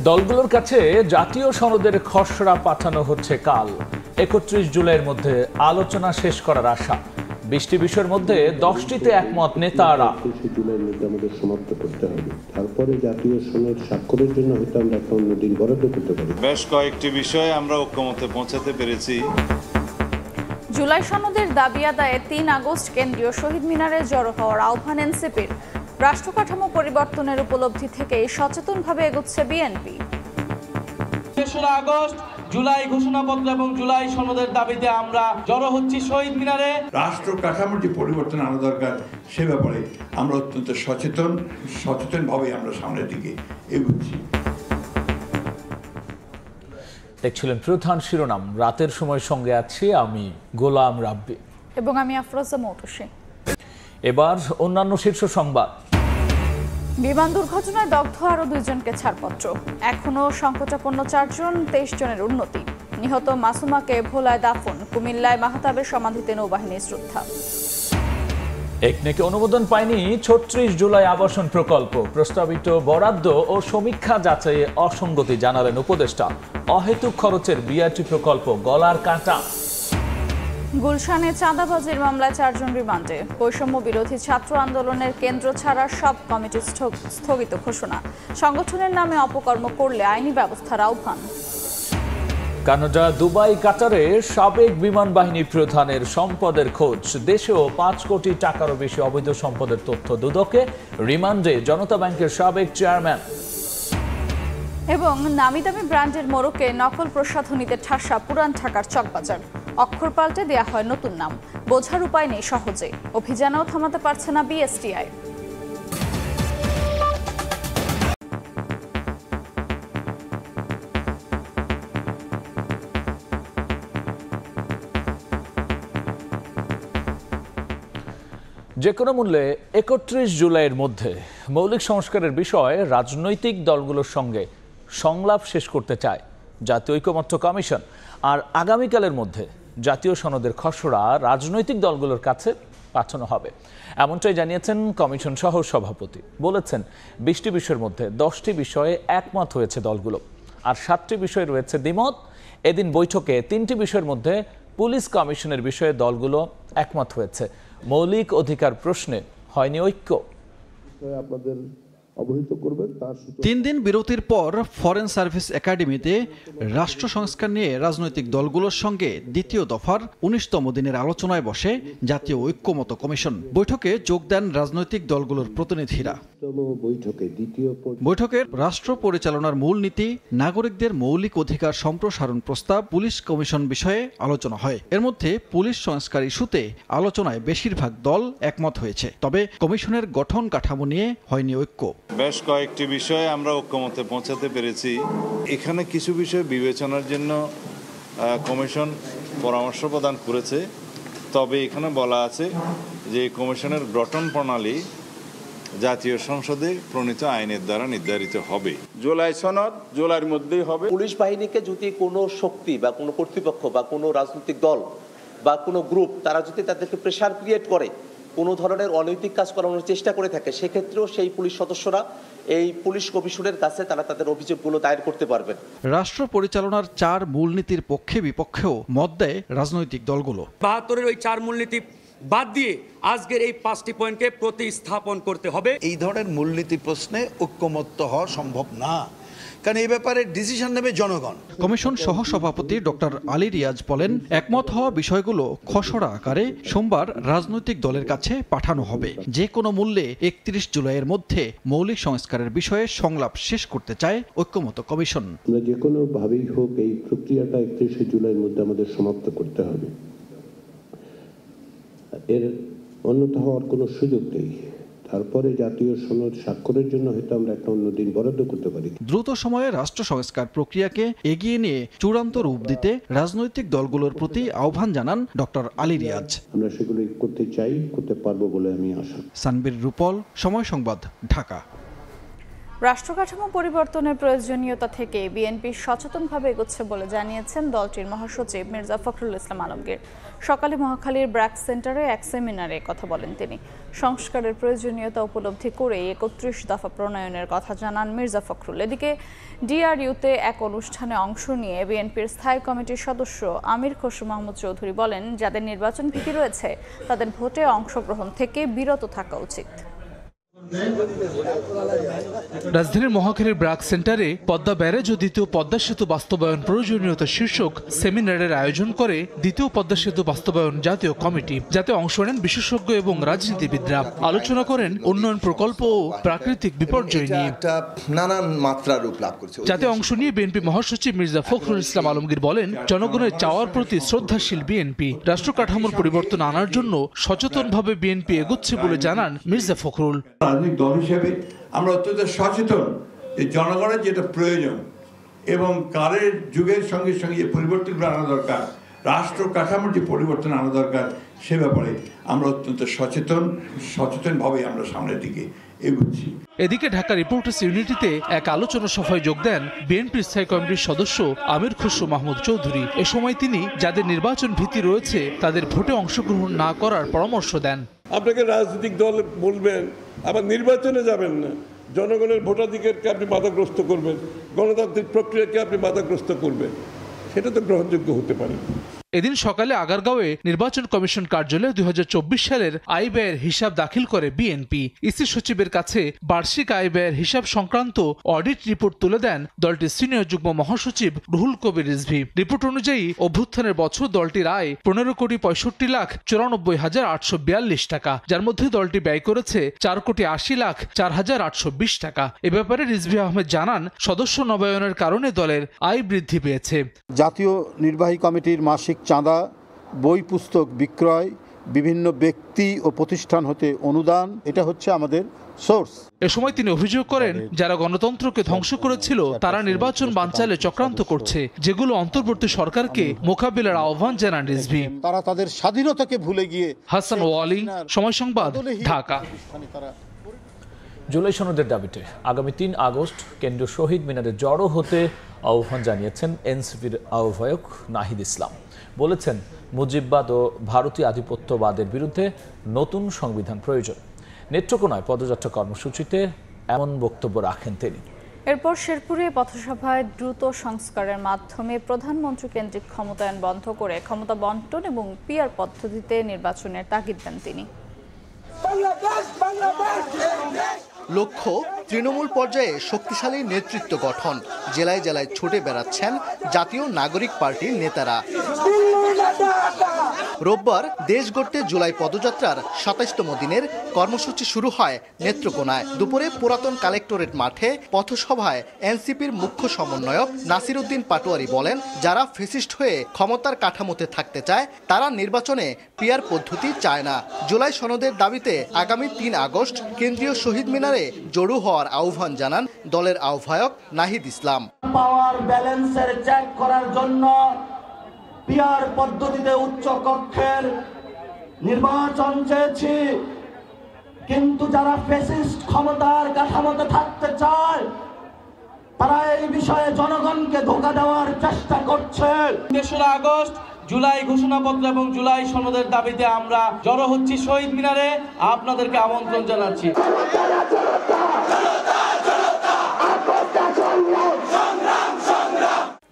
দলগুলোর কাছে জাতীয় সনদের খসড়া পাঠানো হচ্ছে কাল। ৩১ জুলাইয়ের মধ্যে আলোচনা শেষ করার আশা। ২০টি বিষয়ের মধ্যে 10টিতে একমত নেতারা। ৩১ জুলাইয়ের মধ্যে আমাদের সমাপ্ত করতে হবে, তারপরে জাতীয় সনদ স্বাক্ষরের জন্য হয়তো আমরা একটা অন্য দিন বরাদ্দ করতে পারি। বেশ কয়েকটি বিষয়ে আমরা ঐক্যমতে পৌঁছাতে পেরেছি। জুলাই সনদের দাবি আদায়ে ৩ আগস্ট কেন্দ্রীয় শহীদ মিনারে জড়ো হওয়ার আহ্বান এনসিপির। রাষ্ট্র কাঠামো পরিবর্তনের উপলব্ধি থেকে সচেতনভাবে এগোচ্ছে বিএনপি। ৩রা আগস্ট জুলাই ঘোষণাপত্র এবং জুলাই সনদের দাবিতে আমরা জড়ো হচ্ছি শহীদ মিনারে। রাষ্ট্র কাঠামোর যে পরিবর্তন আনা দরকার সে ব্যাপারে আমরা অত্যন্ত সচেতনভাবে আমরা সামনের দিকে এগোচ্ছি। দেখছিলেন প্রধান শিরোনাম। রাতের সময় সঙ্গে আছি আমি গোলাম রাব্বি এবং আমি আফরোজা মৌটুসী। এবার অন্যান্য শীর্ষ সংবাদ। বিমান দুর্ঘটনায় দগ্ধ আরও 2 জনকে ছাড়পত্র। এখনও সংকটাপন্ন 4 জন, 23 জনের উন্নতি। নিহত মাসুমাকে ভোলায় দাফন। কুমিল্লায় মাহতাবের সমাধিতে নৌবাহিনীর শ্রদ্ধা। একনেকে অনুমোদন পায়নি ৩৬ জুলাই আবাসন প্রকল্প। প্রস্তাবিত বরাদ্দ ও সমীক্ষা যাচাইয়ে অসঙ্গতি জানালেন উপদেষ্টা। অহেতুক খরচের বিআরটি প্রকল্প গলার কাঁটা। গুলশানে চাঁদাবাজির মামলায় 4 জন রিমান্ডে। বৈষম্য বিরোধী ছাত্র আন্দোলনের কেন্দ্র ছাড়া সব কমিটি স্থগিত ঘোষণা। সংগঠনের নামে অপকর্ম করলে আইনি ব্যবস্থার আহ্বান। কানাডা, দুবাই, কাতারে সাবেক বিমান বাহিনী প্রধানের সম্পদের খোঁজ। দেশেও 5 কোটি টাকারও বেশি অবৈধ সম্পদের তথ্য দুদকে। রিমান্ডে জনতা ব্যাংকের সাবেক চেয়ারম্যান। এবং নামি দামি ব্র্যান্ডের মোড়কে নকল প্রসাধনীতে ঠাসা পুরান ঢাকার চকবাজার। অক্ষর পাল্টে দেয়া হয় নতুন নাম। বোঝার উপায় নেই সহজে। অভিযানেও থামাতে পারছে না বিএসটিআই। যে কোনো মূল্যে ৩১ জুলাইয়ের মধ্যে মৌলিক সংস্কারের বিষয়ে রাজনৈতিক দলগুলোর সঙ্গে সংলাপ শেষ করতে চায় জাতীয় ঐকমত্য কমিশন। আর আগামীকালের মধ্যে জাতীয় সনদের খসড়া রাজনৈতিক দলগুলোর কাছে পাঠানো হবে, এমনটাই জানিয়েছেন কমিশন সহ সভাপতি। বলেছেন 20টি বিষয়ের মধ্যে 10টি বিষয়ে একমত হয়েছে দলগুলো, আর 7টি বিষয় রয়েছে দ্বিমত। এদিন বৈঠকে 3টি বিষয়ের মধ্যে পুলিশ কমিশনের বিষয়ে দলগুলো একমত হয়েছে। মৌলিক অধিকার প্রশ্নে হয়নি ঐক্য। আপনাদের অবহিত করবেন। 3 দিন বিরতির পর ফরেন সার্ভিস একাডেমিতে রাষ্ট্র সংস্কার নিয়ে রাজনৈতিক দলগুলোর সঙ্গে দ্বিতীয় দফার 19তম দিনের আলোচনায় বসে জাতীয় ঐক্যমত কমিশন। বৈঠকে যোগ দেন রাজনৈতিক দলগুলোর প্রতিনিধিরা। বৈঠকে রাষ্ট্র পরিচালনার মূলনীতি, নাগরিকদের মৌলিক অধিকার সম্প্রসারণ প্রস্তাব, পুলিশ কমিশন বিষয়ে আলোচনা হয়। এর মধ্যে পুলিশ সংস্কার ইস্যুতে আলোচনায় বেশিরভাগ দল একমত হয়েছে, তবে কমিশনের গঠন কাঠামো নিয়ে হয়নি ঐক্য। বেশ কয়েকটি বিষয়ে আমরা ঐক্যমতে পৌঁছাতে পেরেছি। এখানে কিছু বিষয় বিবেচনার জন্য কমিশন পরামর্শ প্রদান করেছে, তবে এখানে বলা আছে যে কমিশনের গঠন প্রণালী জাতীয় সংসদে প্রণীত আইনের দ্বারা নির্ধারিত হবে। জুলাই সনদ জুলাইয়ের মধ্যেই হবে। পুলিশ বাহিনীকে যদি কোনো শক্তি বা কোনো কর্তৃপক্ষ বা কোনো রাজনৈতিক দল বা কোনো গ্রুপ তারা যদি তাদেরকে প্রেশার ক্রিয়েট করে, কোনো ধরনের অনৈতিক কাজ করানোর চেষ্টা করে থাকে, সেক্ষেত্রেও সেই পুলিশ সদস্যরা এই পুলিশ কমিশনের কাছে তারা তাদের অভিযোগগুলো দায়ের করতে পারবেন। রাষ্ট্র পরিচালনার 4 মূলনীতির পক্ষে বিপক্ষেও মত দেয় রাজনৈতিক দলগুলো। 72-এর ওই 4 মূলনীতি বাদ দিয়ে আজকের এই 5টি পয়েন্টকে প্রতিস্থাপন করতে হবে। এই ধরনের মূলনীতি প্রশ্নে ঐক্যমত্য হওয়া সম্ভব না, কারণ এই ব্যাপারে ডিসিশন নেবে জনগণ। কমিশন সহ সভাপতি ডক্টর আলী রিয়াজ বলেন, একমত হওয়া বিষয়গুলো খসড়া আকারে সোমবার রাজনৈতিক দলের কাছে পাঠানো হবে। যে কোনো মূল্যে 31 জুলাইয়ের মধ্যে মৌলিক সংস্কারের বিষয়ে সংলাপ শেষ করতে চায় ঐক্যমত কমিশন। আমরা যে কোনো ভাবেই হোক এই প্রক্রিয়াটা 31 জুলাইয়ের মধ্যে আমাদের সমাপ্ত করতে হবে। এর অন্যথা হওয়ার কোনো সুযোগ নেই। তারপরে জাতীয় সনদ স্বাক্ষরের জন্য হয়তো আমরা একটা অন্য দিন বরাদ্দ করতে পারি। দ্রুত সময়ে রাষ্ট্র সংস্কার প্রক্রিয়াকে এগিয়ে নিয়ে চূড়ান্ত রূপ দিতে রাজনৈতিক দলগুলোর প্রতি আহ্বান জানান ডক্টর আলী রিয়াজ। আমরা সেগুলো করতে চাই, করতে পারবো বলে আমি আশা। সানবীর রূপল, সময় সংবাদ, ঢাকা। রাষ্ট্রকাঠামো পরিবর্তনের প্রয়োজনীয়তা থেকে বিএনপি সচেতনভাবে এগোচ্ছে বলে জানিয়েছেন দলটির মহাসচিব মির্জা ফখরুল ইসলাম আলমগীর। সকালে মহাখালীর ব্র্যাক সেন্টারে এক সেমিনারে কথা বলেন তিনি। সংস্কারের প্রয়োজনীয়তা উপলব্ধি করে ৩১ দফা প্রণয়নের কথা জানান মির্জা ফখরুল। এদিকে ডিআরইউতে এক অনুষ্ঠানে অংশ নিয়ে বিএনপির স্থায়ী কমিটির সদস্য আমির খসরু মাহমুদ চৌধুরী বলেন, যাদের নির্বাচন ভীতি রয়েছে তাদের ভোটে অংশগ্রহণ থেকে বিরত থাকা উচিত। রাজধানীর মহাখালীর ব্র্যাক সেন্টারে পদ্মা ব্যারেজ ও দ্বিতীয় পদ্মা সেতু বাস্তবায়ন প্রয়োজনীয়তা শীর্ষক সেমিনারের আয়োজন করে দ্বিতীয় পদ্মা সেতু বাস্তবায়ন জাতীয় কমিটি, যাতে অংশ নেন বিশেষজ্ঞ এবং রাজনীতিবিদরা। আলোচনা করেন উন্নয়ন প্রকল্প ও প্রাকৃতিক বিপর্যয় নিয়ে। নানান মাত্রা রূপ লাভ করছে। যাতে অংশ নিয়ে বিএনপি মহাসচিব মির্জা ফখরুল ইসলাম আলমগীর বলেন, জনগণের চাওয়ার প্রতি শ্রদ্ধাশীল বিএনপি রাষ্ট্র কাঠামোর পরিবর্তন আনার জন্য সচেতনভাবে বিএনপি এগোচ্ছে বলে জানান মির্জা ফখরুল। রাজনৈতিক দল হিসেবে আমরা অত্যন্ত সচেতন যে জনগণের যেটা প্রয়োজন এবং কালের যুগের সঙ্গে সঙ্গে যে পরিবর্তনগুলো আনা দরকার, রাষ্ট্র কাঠামোর যে পরিবর্তন আনা দরকার, সে ব্যাপারে আমরা অত্যন্ত সচেতনভাবে আমরা সামনের দিকে এগোচ্ছি। এদিকে ঢাকা রিপোর্টার্স ইউনিটিতে এক আলোচনা সভায় যোগ দেন বিএনপির স্থায়ী কমিটির সদস্য আমির খসরু মাহমুদ চৌধুরী। এ সময় তিনি যাদের নির্বাচন ভীতি রয়েছে তাদের ভোটে অংশগ্রহণ না করার পরামর্শ দেন। আপনাকে রাজনৈতিক দল বলবেন, আবার নির্বাচনে যাবেন না, জনগণের ভোটাধিকারকে আপনি বাধাগ্রস্ত করবেন, গণতান্ত্রিক প্রক্রিয়াকে আপনি বাধাগ্রস্ত করবেন, সেটা তো গ্রহণযোগ্য হতে পারে। এদিন সকালে আগারগাঁওয়ে নির্বাচন কমিশন কার্যালয়ে ২০২৪ সালের আয় ব্যয়ের হিসাব দাখিল করে বিএনপি। ইসি সচিবের কাছে বার্ষিক আয় ব্যয়ের হিসাব সংক্রান্ত অডিট রিপোর্ট তুলে দেন দলটির সিনিয়র যুগ্ম মহাসচিব রুহুল কবির রিজভী। রিপোর্ট অনুযায়ী অভ্যুত্থানের বছর দলটির আয় ১৫,৬৫,৯৪,৮৪২ টাকা, যার মধ্যে দলটি ব্যয় করেছে ৪,৮০,০৪,৮২০ টাকা। এ ব্যাপারে রিজভী আহমেদ জানান, সদস্য নবায়নের কারণে দলের আয় বৃদ্ধি পেয়েছে। জাতীয় নির্বাহী কমিটির মাসিক চাঁদা, বই পুস্তক বিক্রয়, বিভিন্ন ব্যক্তি ও প্রতিষ্ঠান হতে অনুদান, এটা হচ্ছে আমাদের সোর্স। এ সময় তিনি অভিযোগ করেন, যারা গণতন্ত্রকে ধ্বংস করেছিল তারা নির্বাচন বানচালে চক্রান্ত করছে, যেগুলো অন্তর্বর্তী সরকারকে মোকাবিলার আহ্বান জানান রিজভী। তারা তাদের স্বাধীনতাকে ভুলে গিয়ে। হাসান ওয়ালি, সময় সংবাদ, ঢাকা। জুলাই সনদের দাবিতে আগামী ৩ আগস্ট কেন্দ্রীয় শহীদ মিনারে জড়ো হতে আহ্বান জানিয়েছেন এনসিপির আহ্বায়ক নাহিদ ইসলাম। বলেছেন, মুজিববাদ ও ভারতীয় আধিপত্যবাদের বিরুদ্ধে নতুন সংবিধান প্রয়োজন। নেত্রকোনায় পদযাত্রা কর্মসূচিতে এমন বক্তব্য রাখেন তিনি। এরপর শেরপুরে পথসভায় দ্রুত সংস্কারের মাধ্যমে প্রধানমন্ত্রী কেন্দ্রিক ক্ষমতায়ন বন্ধ করে ক্ষমতা বন্টন এবং পিআর পদ্ধতিতে নির্বাচনের তাগিদ দেন তিনি। লক্ষ্য তৃণমূল পর্যায়ে শক্তিশালী নেতৃত্ব গঠন। জেলায় জেলায় ছুটে বেড়াচ্ছেন জাতীয় নাগরিক পার্টির নেতারা। রোববার দেশ গড়তে জুলাই পদযাত্রার ২৭তম দিনের কর্মসূচি শুরু হয় নেত্রকোনায়। দুপুরে পুরাতন কালেক্টরেট মাঠে পথসভায় এনসিপির মুখ্য সমন্বয়ক নাসির উদ্দিন পাটোয়ারি বলেন, যারা ফ্যাসিস্ট হয়ে ক্ষমতার কাঠামোতে থাকতে চায় তারা নির্বাচনে পিআর পদ্ধতি চায় না। জুলাই সনদের দাবিতে আগামী ৩ আগস্ট কেন্দ্রীয় শহীদ মিনারে জড়ো হওয়ার আহ্বান জানান দলের আহ্বায়ক নাহিদ ইসলাম। পাওয়ার ব্যালেন্সের চেক করার জন্য পিআর পদ্ধতিতে উচ্চ কক্ষের নির্বাচন চেয়েছি, কিন্তু যারা ফ্যাসিস্ট ক্ষমতার কাঠামোতে থাকতে চায় তারা এই বিষয়ে জনগণকে ধোঁকা দেওয়ার চেষ্টা করছে। ৩রা আগস্ট জুলাই ঘোষণাপত্র এবং জুলাই সনদের দাবিতে আমরা জড়ো হচ্ছি শহীদ মিনারে। আপনাদেরকে আমন্ত্রণ জানাচ্ছি।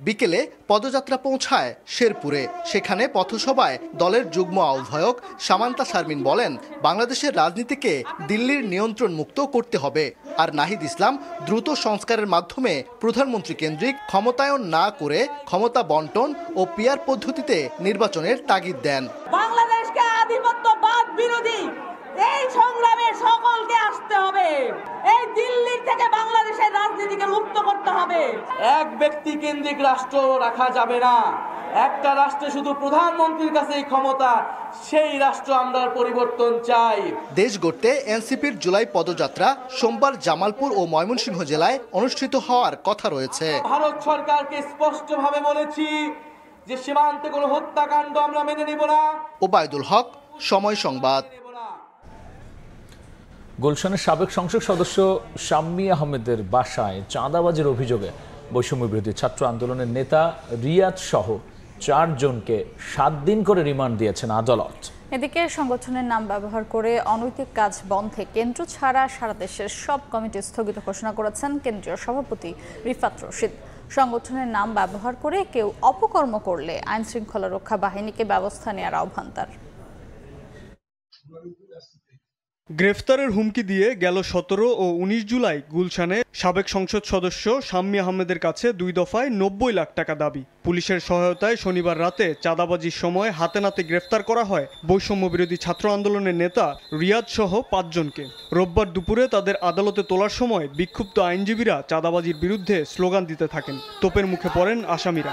বিকেলে পদযাত্রা পৌঁছায় শেরপুরে। সেখানে পথসভায় দলের যুগ্ম আহ্বায়ক সামান্তা শারমিন বলেন, বাংলাদেশের রাজনীতিকে দিল্লির নিয়ন্ত্রণ মুক্ত করতে হবে। আর নাহিদ ইসলাম দ্রুত সংস্কারের মাধ্যমে প্রধানমন্ত্রী কেন্দ্রিক ক্ষমতায়ন না করে ক্ষমতা বন্টন ও পিআর পদ্ধতিতে নির্বাচনের তাগিদ দেন। বাংলাদেশকে আধিপত্যবাদ বিরোধী এই সংগ্রামে সকলকে আসতে হবে। এই দিল্লির থেকে বাংলাদেশের রাজনীতিকে মুক্ত করতে হবে। এক ব্যক্তি কেন্দ্রিক রাষ্ট্র রাখা যাবে না। একটা রাষ্ট্রে শুধু প্রধানমন্ত্রীর কাছেই ক্ষমতা, সেই রাষ্ট্র আমরা পরিবর্তন চাই। দেশ গড়তে এনসিপির জুলাই পদযাত্রা সোমবার জামালপুর ও ময়মনসিংহ জেলায় অনুষ্ঠিত হওয়ার কথা রয়েছে। ভারত সরকারকে স্পষ্টভাবে বলেছি যে সীমান্তে কোনো হত্যাকাণ্ড আমরা মেনে নিব না। ওবায়দুল হক, সময় সংবাদ। গুলশানের সাবেক সংসদ সদস্য শাম্মী আহমেদের বাসায় চাঁদাবাজির অভিযোগে বৈষম্য বিরোধী ছাত্র আন্দোলনের নেতা রিয়াদ সহ 4 জনকে 7 দিন করে রিমান্ড দিয়েছেন আদালত। এদিকে সংগঠনের নাম ব্যবহার করে অনৈতিক কাজ বন্ধে কেন্দ্র ছাড়া সারা দেশের সব কমিটি স্থগিত ঘোষণা করেছেন কেন্দ্রীয় সভাপতি রিফাত রশিদ। সংগঠনের নাম ব্যবহার করে কেউ অপকর্ম করলে আইন শৃঙ্খলা রক্ষা বাহিনীকে ব্যবস্থা নেওয়ার আহ্বান তার। গ্রেফতারের হুমকি দিয়ে গেল 17 ও 19 জুলাই গুলশানে সাবেক সংসদ সদস্য শাম্মী আহমেদের কাছে 2 দফায় 90 লাখ টাকা দাবি। পুলিশের সহায়তায় শনিবার রাতে চাঁদাবাজির সময় হাতে নাতে গ্রেফতার করা হয় বৈষম্য বিরোধী ছাত্র আন্দোলনের নেতা রিয়াদ সহ 5 জনকে। রোববার দুপুরে তাদের আদালতে তোলার সময় বিক্ষুব্ধ আইনজীবীরা চাঁদাবাজির বিরুদ্ধে স্লোগান দিতে থাকেন। তোপের মুখে পড়েন আসামিরা।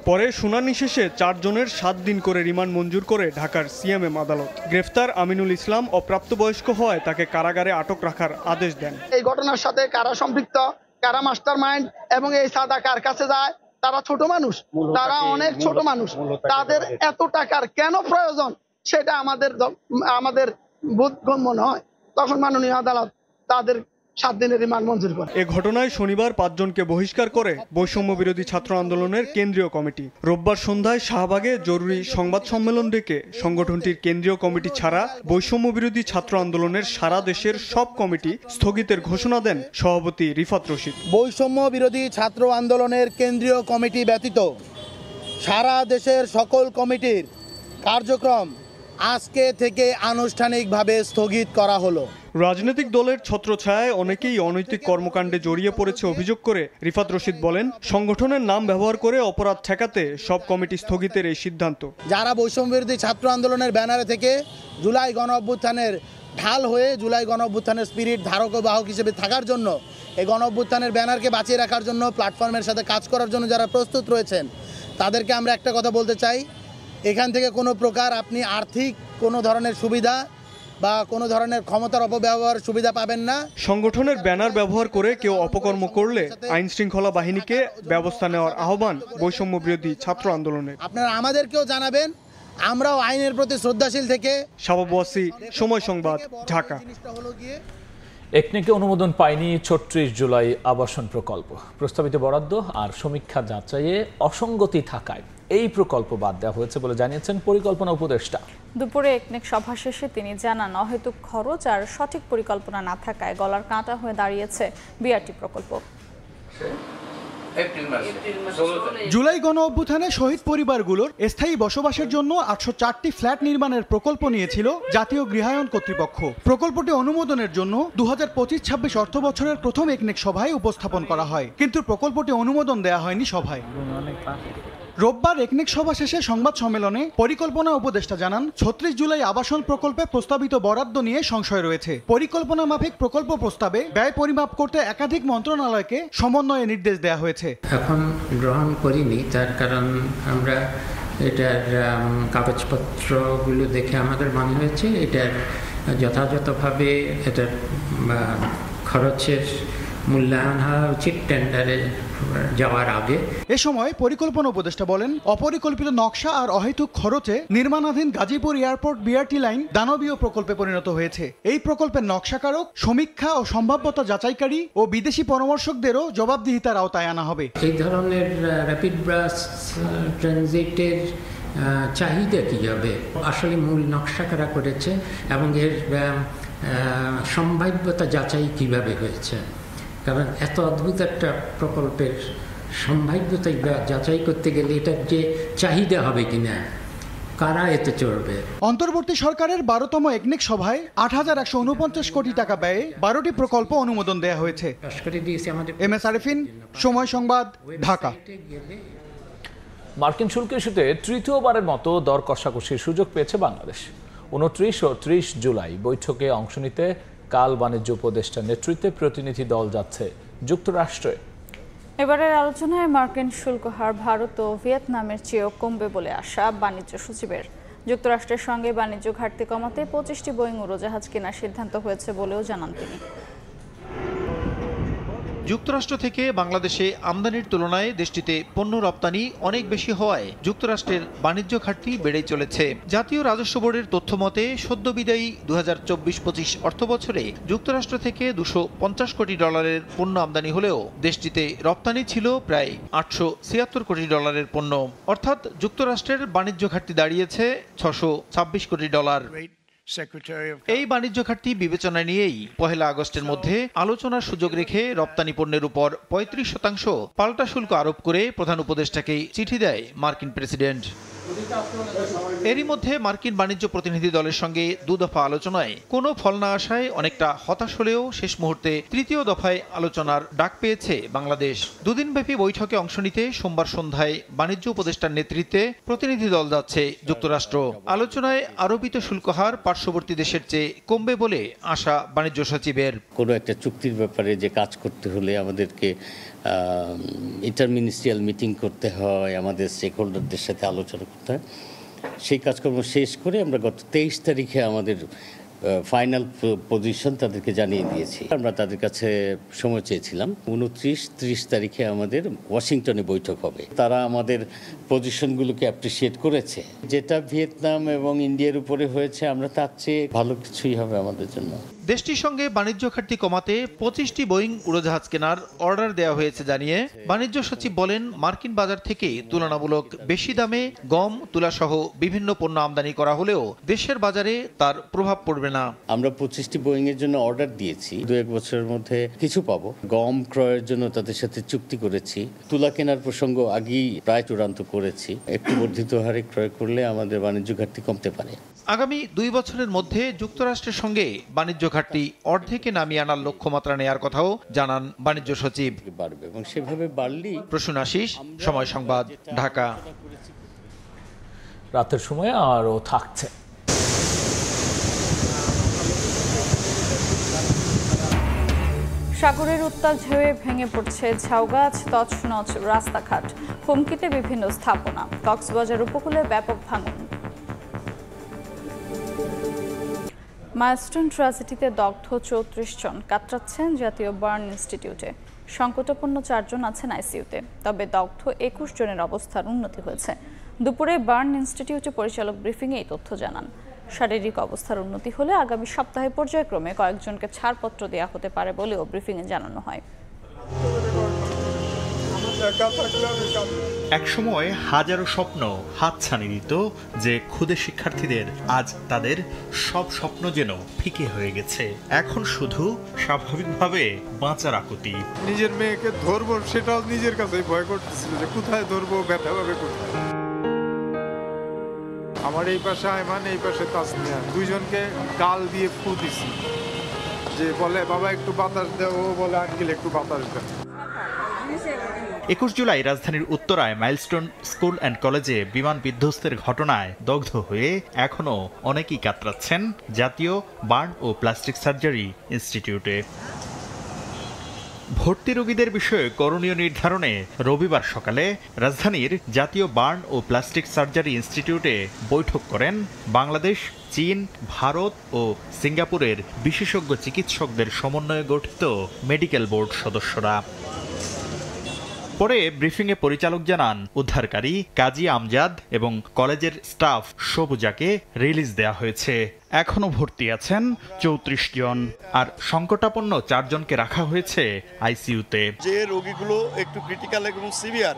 পরে শুনানি শেষে 4 জনের 7 দিন করে রিমান্ড মঞ্জুর করে ঢাকার সিএমএম আদালত। গ্রেফতার আমিনুল ইসলাম অপ্রাপ্তবয়স্ক হওয়ায় তাকে কারাগারে আটক রাখার আদেশ দেন। এই ঘটনার সাথে কারা সম্পৃক্ত, কারা মাস্টার মাইন্ড এবং এই সাদা কার কাছে যায়, তারা ছোট মানুষ, তারা অনেক ছোট মানুষ, তাদের এত টাকার কেন প্রয়োজন সেটা আমাদের বোধগম্য নয়। তখন মাননীয় আদালত তাদের 7 দিনের রিমান্ড মঞ্জুর করে। এ ঘটনায় শনিবার 5 জনকে বহিষ্কার করে বৈষম্য বিরোধী ছাত্র আন্দোলনের কেন্দ্রীয় কমিটি। রোববার সন্ধ্যায় শাহবাগে জরুরি সংবাদ সম্মেলন ডেকে সংগঠনটির কেন্দ্রীয় কমিটি ছাড়া বৈষম্য বিরোধী ছাত্র আন্দোলনের সারা দেশের সব কমিটি স্থগিতের ঘোষণা দেন সভাপতি রিফাত রশিদ। বৈষম্য বিরোধী ছাত্র আন্দোলনের কেন্দ্রীয় কমিটি ব্যতীত সারা দেশের সকল কমিটির কার্যক্রম আজকে থেকে আনুষ্ঠানিকভাবে স্থগিত করা হলো। রাজনৈতিক দলের ছত্রছায়ায় অনেকেই অনৈতিক কর্মকাণ্ডে জড়িয়ে পড়েছে অভিযোগ করে রিফাত রশিদ বলেন, সংগঠনের নাম ব্যবহার করে অপরাধ ঠেকাতে সব কমিটি স্থগিতের এই সিদ্ধান্ত। যারা বৈষম্য বিরোধী ছাত্র আন্দোলনের ব্যানারে থেকে জুলাই গণ অভ্যুত্থানের ঢাল হয়ে জুলাই গণ অভ্যুত্থানের স্পিরিট ধারক ও বাহক হিসেবে থাকার জন্য, এই গণ অভ্যুত্থানের ব্যানারকে বাঁচিয়ে রাখার জন্য, প্ল্যাটফর্মের সাথে কাজ করার জন্য যারা প্রস্তুত রয়েছেন তাদেরকে আমরা একটা কথা বলতে চাই, এখান থেকে কোনো প্রকার আপনি আর্থিক কোনো ধরনের সুবিধা বা কোনো ধরনের ক্ষমতার অপব্যবহার সুবিধা পাবেন না। সংগঠনের ব্যানার ব্যবহার করে কেউ অপকর্ম করলে আইন শৃঙ্খলা বাহিনীকে ব্যবস্থা নেওয়ার আহ্বান বৈষম্য বিরোধী ছাত্র আন্দোলনের। আপনারা আমাদেরকেও জানাবেন, আমরাও আইনের প্রতি শ্রদ্ধাশীল থেকে। শাবাব ওয়াসি, সময় সংবাদ, ঢাকা। একনেকে অনুমোদন পায়নি 36 জুলাই আবাসন প্রকল্প। প্রস্তাবিত বরাদ্দ আর সমীক্ষা যাচাইয়ে অসঙ্গতি থাকায় এই প্রকল্প বাদ দেওয়া হয়েছে বলে জানিয়েছেন পরিকল্পনা উপদেষ্টা। দুপুরে একনেক সভা শেষে তিনি জানান, অহেতুক খরচ আর সঠিক পরিকল্পনা না থাকায় গলার কাঁটা হয়ে দাঁড়িয়েছে বিআরটি প্রকল্প। জুলাই গণ অভ্যুত্থানে শহীদ পরিবারগুলোর স্থায়ী বসবাসের জন্য 804টি ফ্ল্যাট নির্মাণের প্রকল্প নিয়েছিল জাতীয় গৃহায়ন কর্তৃপক্ষ। প্রকল্পটি অনুমোদনের জন্য 2025-26 অর্থ বছরের প্রথম একনেক সভায় উপস্থাপন করা হয়, কিন্তু প্রকল্পটি অনুমোদন দেওয়া হয়নি সভায়। রোববার একনেক সভা শেষে সংবাদ সম্মেলনে পরিকল্পনা উপদেষ্টা জানান, 36 জুলাই আবাসন প্রকল্পে প্রস্তাবিত বরাদ্দ নিয়ে সংশয় রয়েছে। পরিকল্পনা মাফিক প্রকল্প প্রস্তাবে ব্যয় পরিমাপ করতে একাধিক মন্ত্রণালয়কে সমন্বয়ে নির্দেশ দেওয়া হয়েছে। এখন গ্রহণ করিনি, তার কারণ আমরা এটার কাগজপত্রগুলো দেখে আমাদের মনে হয়েছে এটার যথাযথভাবে এটার খরচের মূল্যায়ন হওয়া উচিত টেন্ডারে যাওয়ার আগে। এ সময় পরিকল্পনা উপদেষ্টা বলেন, অপরিকল্পিত নকশা আর অহেতুক খরচে নির্মাণাধীন গাজীপুর এয়ারপোর্ট বিআরটি লাইন দানবীয় প্রকল্পে পরিণত হয়েছে। এই প্রকল্পের নকশাকারক, সমীক্ষা ও সম্ভাব্যতা যাচাইকারী ও বিদেশি পরামর্শকদেরও জবাবদিহিতার আওতায় আনা হবে। এই ধরনের র্যাপিড বাস ট্রানজিটের চাহিদা কী হবে, আসলে মূল নকশা কারা করেছে এবং এর সম্ভাব্যতা যাচাই কিভাবে হয়েছে, কারণ এত অদ্ভুত একটা প্রকল্পের সম্ভাব্যতা যাচাই করতে গেলে এটার যে চাহিদা হবে কিনা, কারা এতে চড়বে। অন্তর্বর্তী সরকারের 12তম একনেক সভায় 8149 কোটি টাকা ব্যয়ে 12টি প্রকল্প অনুমোদন দেওয়া হয়েছে। MS আরিফিন, সময় সংবাদ, ঢাকা। মার্কিন শুল্ক ইস্যুতে তৃতীয়বারের মতো দর কষাকষির সুযোগ পেয়েছে বাংলাদেশ। 29 ও 30 জুলাই বৈঠকে অংশ নিতে কাল বাণিজ্য উপদেষ্টার নেতৃত্বে প্রতিনিধি দল যাচ্ছে যুক্তরাষ্ট্রে। এবারের আলোচনায় মার্কিন শুল্ক হার ভারত ও ভিয়েতনামের চেয়েও কমবে বলে আশা বাণিজ্য সচিবের। যুক্তরাষ্ট্রের সঙ্গে বাণিজ্য ঘাটতি কমাতে 25টি বোয়িং উড়োজাহাজ কেনার সিদ্ধান্ত হয়েছে বলেও জানান তিনি। যুক্তরাষ্ট্র থেকে বাংলাদেশে আমদানির তুলনায় দেশটিতে পণ্য রপ্তানি অনেক বেশি হওয়ায় যুক্তরাষ্ট্রের বাণিজ্য ঘাটতি বেড়েই চলেছে। জাতীয় রাজস্ব বোর্ডের তথ্য মতে সদ্য বিদায়ী 2024-25 অর্থবছরে যুক্তরাষ্ট্র থেকে $250 কোটি পণ্য আমদানি হলেও দেশটিতে রপ্তানি ছিল প্রায় $876 কোটি পণ্য, অর্থাৎ যুক্তরাষ্ট্রের বাণিজ্য ঘাটতি দাঁড়িয়েছে $626 কোটি। এই বাণিজ্য ঘাটতি বিবেচনায় নিয়েই 1 আগস্টের মধ্যে আলোচনার সুযোগ রেখে রপ্তানি পণ্যের উপর 35% পাল্টা শুল্ক আরোপ করে প্রধান উপদেষ্টাকে চিঠি দেয় মার্কিন প্রেসিডেন্ট। এরই মধ্যে মার্কিন বাণিজ্য প্রতিনিধি দলের সঙ্গে 2 দফা আলোচনায় কোনো ফল না আসায় অনেকটা হতাশ হলেও শেষ মুহূর্তে 3য় দফায় আলোচনার ডাক পেয়েছে বাংলাদেশ। 2 দিনব্যাপী বৈঠকে অংশ নিতে সোমবার সন্ধ্যায় বাণিজ্য উপদেষ্টার নেতৃত্বে প্রতিনিধি দল যাচ্ছে যুক্তরাষ্ট্র। আলোচনায় আরোপিত শুল্ক হার পার্শ্ববর্তী দেশের চেয়ে কমবে বলে আশা বাণিজ্য সচিবের। কোনো একটা চুক্তির ব্যাপারে যে কাজ করতে হলে আমাদেরকে ইন্টারমিনিস্ট্রিয়াল মিটিং করতে হয়, আমাদের স্টেক হোল্ডারদের সাথে আলোচনা করতে হয়। সেই কাজকর্ম শেষ করে আমরা গত 23 তারিখে আমাদের ফাইনাল পজিশন তাদেরকে জানিয়ে দিয়েছি। আমরা তাদের কাছে সময় চেয়েছিলাম 29-30 তারিখে আমাদের ওয়াশিংটনে বৈঠক হবে। তারা আমাদের পজিশনগুলোকে অ্যাপ্রিসিয়েট করেছে। যেটা ভিয়েতনাম এবং ইন্ডিয়ার উপরে হয়েছে আমরা তার চেয়ে ভালো কিছুই হবে আমাদের জন্য। দেশটির সঙ্গে বাণিজ্য ঘাটতি কমাতে 25টি বোয়িং উড়োজাহাজ কেনার অর্ডার দেওয়া হয়েছে জানিয়ে বাণিজ্য সচিব বলেন, মার্কিন বাজার থেকে তুলনামূলক বেশি দামে গম, তুলা সহ বিভিন্ন পণ্য আমদানি করা হলেও দেশের বাজারে তার প্রভাব পড়বে না। আমরা 25টি বোয়িং এর জন্য অর্ডার দিয়েছি, 2-1 বছরের মধ্যে কিছু পাবো। গম ক্রয়ের জন্য তাদের সাথে চুক্তি করেছি। তুলা কেনার প্রসঙ্গ আগেই প্রায় চূড়ান্ত করেছি। একটু বর্ধিত হারে ক্রয় করলে আমাদের বাণিজ্য ঘাটতি কমতে পারে। আগামী 2 বছরের মধ্যে যুক্তরাষ্ট্রের সঙ্গে বাণিজ্য ঘাটতি অর্ধেকে নামিয়ে আনার লক্ষ্যমাত্রা নেয়ার কথাও জানান বাণিজ্য সচিব। বাড়বে এবং সেভাবে বাড়লেই। প্রসূন আশিস, সময় সংবাদ, ঢাকা। রাতের সময় আরও থাকছে। সাগরের উত্তাল ঢেউয়ে ভেঙে পড়ছে ঝাউগাছ, তছনছ রাস্তাঘাট, হুমকিতে বিভিন্ন স্থাপনা। কক্সবাজার উপকূলে ব্যাপক ভাঙন। মাইলস্টোন ট্র্যাজেডিতে দগ্ধ 34 জন, কাতরাচ্ছেন জাতীয় বার্ন ইনস্টিটিউটে। সংকটাপন্ন 4 জন আছেন আইসিইউতে, তবে দগ্ধ 21 জনের অবস্থার উন্নতি হয়েছে। দুপুরে বার্ন ইনস্টিটিউটে পরিচালক ব্রিফিংয়ে এই তথ্য জানান। শারীরিক অবস্থার উন্নতি হলে আগামী সপ্তাহে পর্যায়ক্রমে কয়েকজনকে ছাড়পত্র দেওয়া হতে পারে বলেও ব্রিফিংয়ে জানানো হয়। একসময় হাজারো স্বপ্ন হাতছানি দিত যে ক্ষুদে শিক্ষার্থীদের, আজ তাদের সব স্বপ্ন যেন ফিকে হয়ে গেছে। এখন শুধু স্বাভাবিকভাবে বাঁচার আকুতি। নিজের মেয়েকে ধরবো সেটাও নিজের কাছেই ভয় করতেছিল যে কোথায় ধরবো, ব্যথা পাবে কোথায়। আমার এই পাশে আয়মান, এই পাশে তাসমিয়া, 2 জনকে গাল দিয়ে ফু দিছি, যে বলে বাবা একটু বাতাস দেও, ও বলে আঙ্কেল একটু বাতাস দেও। 21 জুলাই রাজধানীর উত্তরায় মাইলস্টোন স্কুল অ্যান্ড কলেজে বিমান বিধ্বস্তের ঘটনায় দগ্ধ হয়ে এখনও অনেকেই কাতরাচ্ছেন জাতীয় বার্ন ও প্লাস্টিক সার্জারি ইনস্টিটিউটে। ভর্তি রোগীদের বিষয়ে করণীয় নির্ধারণে রবিবার সকালে রাজধানীর জাতীয় বার্ন ও প্লাস্টিক সার্জারি ইনস্টিটিউটে বৈঠক করেন বাংলাদেশ, চীন, ভারত ও সিঙ্গাপুরের বিশেষজ্ঞ চিকিৎসকদের সমন্বয়ে গঠিত মেডিকেল বোর্ড সদস্যরা। পরে ব্রিফিংয়ে পরিচালক জানান, উদ্ধারকারী কাজী আমজাদ এবং কলেজের স্টাফ সবুজাকে রিলিজ দেওয়া হয়েছে। এখনো ভর্তি আছেন 34 জন, আর সংকটাপন্ন 4 জনকে রাখা হয়েছে আইসিইউতে। যে রোগীগুলো একটু ক্রিটিক্যাল এবং সিভিয়ার,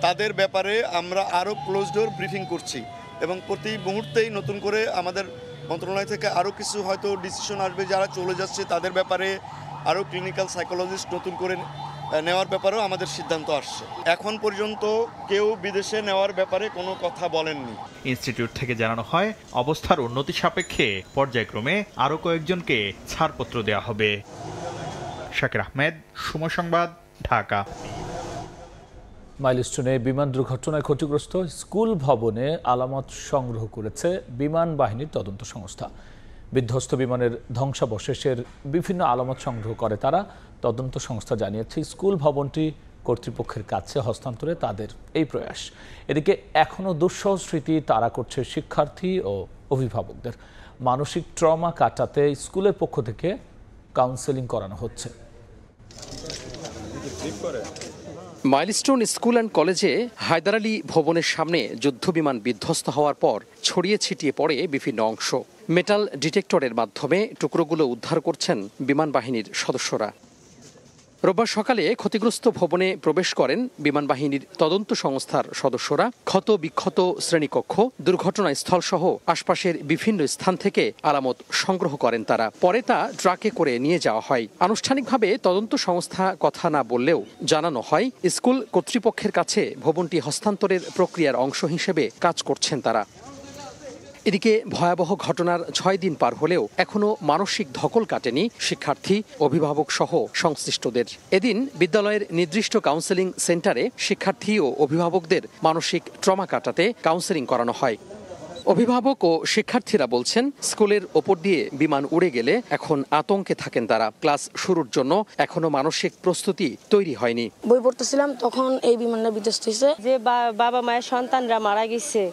তাদের ব্যাপারে আমরা আরও ক্লোজ ডোর ব্রিফিং করছি এবং প্রতি মুহূর্তেই নতুন করে আমাদের মন্ত্রণালয় থেকে আরও কিছু হয়তো ডিসিশন আসবে। যারা চলে যাচ্ছে তাদের ব্যাপারে আরও ক্লিনিক্যাল সাইকোলজিস্ট নতুন করে নেওয়ার ব্যাপারেও আমাদের সিদ্ধান্ত আসছে। এখন পর্যন্ত কেউ বিদেশে নেওয়ার ব্যাপারে কোনো কথা বলেননি। ইনস্টিটিউট থেকে জানানো হয়, অবস্থার উন্নতি সাপেক্ষে পর্যায়ক্রমে আরও কয়েকজনকে ছাড়পত্র দেওয়া হবে। শাকির আহমেদ, সময় সংবাদ, ঢাকা। মাইলস্টোনে বিমান দুর্ঘটনায় ক্ষতিগ্রস্ত স্কুল ভবনে আলামত সংগ্রহ করেছে বিমান বাহিনীর তদন্ত সংস্থা। বিধ্বস্ত বিমানের ধ্বংসাবশেষের বিভিন্ন আলামত সংগ্রহ করে তারা। তদন্ত সংস্থা জানিয়েছে স্কুল ভবনটি কর্তৃপক্ষের কাছে হস্তান্তরে তাদের এই প্রয়াস। এদিকে এখনও দুঃসহ স্মৃতি তাড়া করছে শিক্ষার্থী ও অভিভাবকদের। মানসিক ট্রমা কাটাতে স্কুলের পক্ষ থেকে কাউন্সেলিং করানো হচ্ছে। মাইলস্টোন স্কুল অ্যান্ড কলেজে হায়দার আলী ভবনের সামনে যুদ্ধবিমান বিধ্বস্ত হওয়ার পর ছড়িয়ে ছিটিয়ে পড়ে বিভিন্ন অংশ। মেটাল ডিটেক্টরের মাধ্যমে টুকরোগুলো উদ্ধার করছেন বিমান বাহিনীর সদস্যরা। রোববার সকালে ক্ষতিগ্রস্ত ভবনে প্রবেশ করেন বিমান বাহিনীর তদন্ত সংস্থার সদস্যরা। ক্ষত বিক্ষত শ্রেণীকক্ষ, দুর্ঘটনাস্থল সহ আশপাশের বিভিন্ন স্থান থেকে আলামত সংগ্রহ করেন তারা। পরে তা ট্রাকে করে নিয়ে যাওয়া হয়। আনুষ্ঠানিকভাবে তদন্ত সংস্থা কথা না বললেও জানানো হয় স্কুল কর্তৃপক্ষের কাছে ভবনটি হস্তান্তরের প্রক্রিয়ার অংশ হিসেবে কাজ করছেন তারা। এদিকে ভয়াবহ ঘটনার 6 দিন পার হলেও এখনো মানসিক ধকল কাটেনি শিক্ষার্থী, অভিভাবক সহ সংশ্লিষ্টদের। এদিন বিদ্যালয়ের নির্দিষ্ট কাউন্সেলিং সেন্টারে শিক্ষার্থী ও অভিভাবকদের মানসিক ট্রমা কাটাতে কাউন্সেলিং করানো হয়। অভিভাবক ও শিক্ষার্থীরা বলছেন স্কুলের ওপর দিয়ে বিমান উড়ে গেলে এখন আতঙ্কে থাকেন তারা। ক্লাস শুরুর জন্য এখনো মানসিক প্রস্তুতি তৈরি হয়নি। বই পড়তেছিলাম তখন এই বিমানটা বিধ্বস্ত হয়েছে। যে বাবা মায়ের সন্তানরা মারা গেছে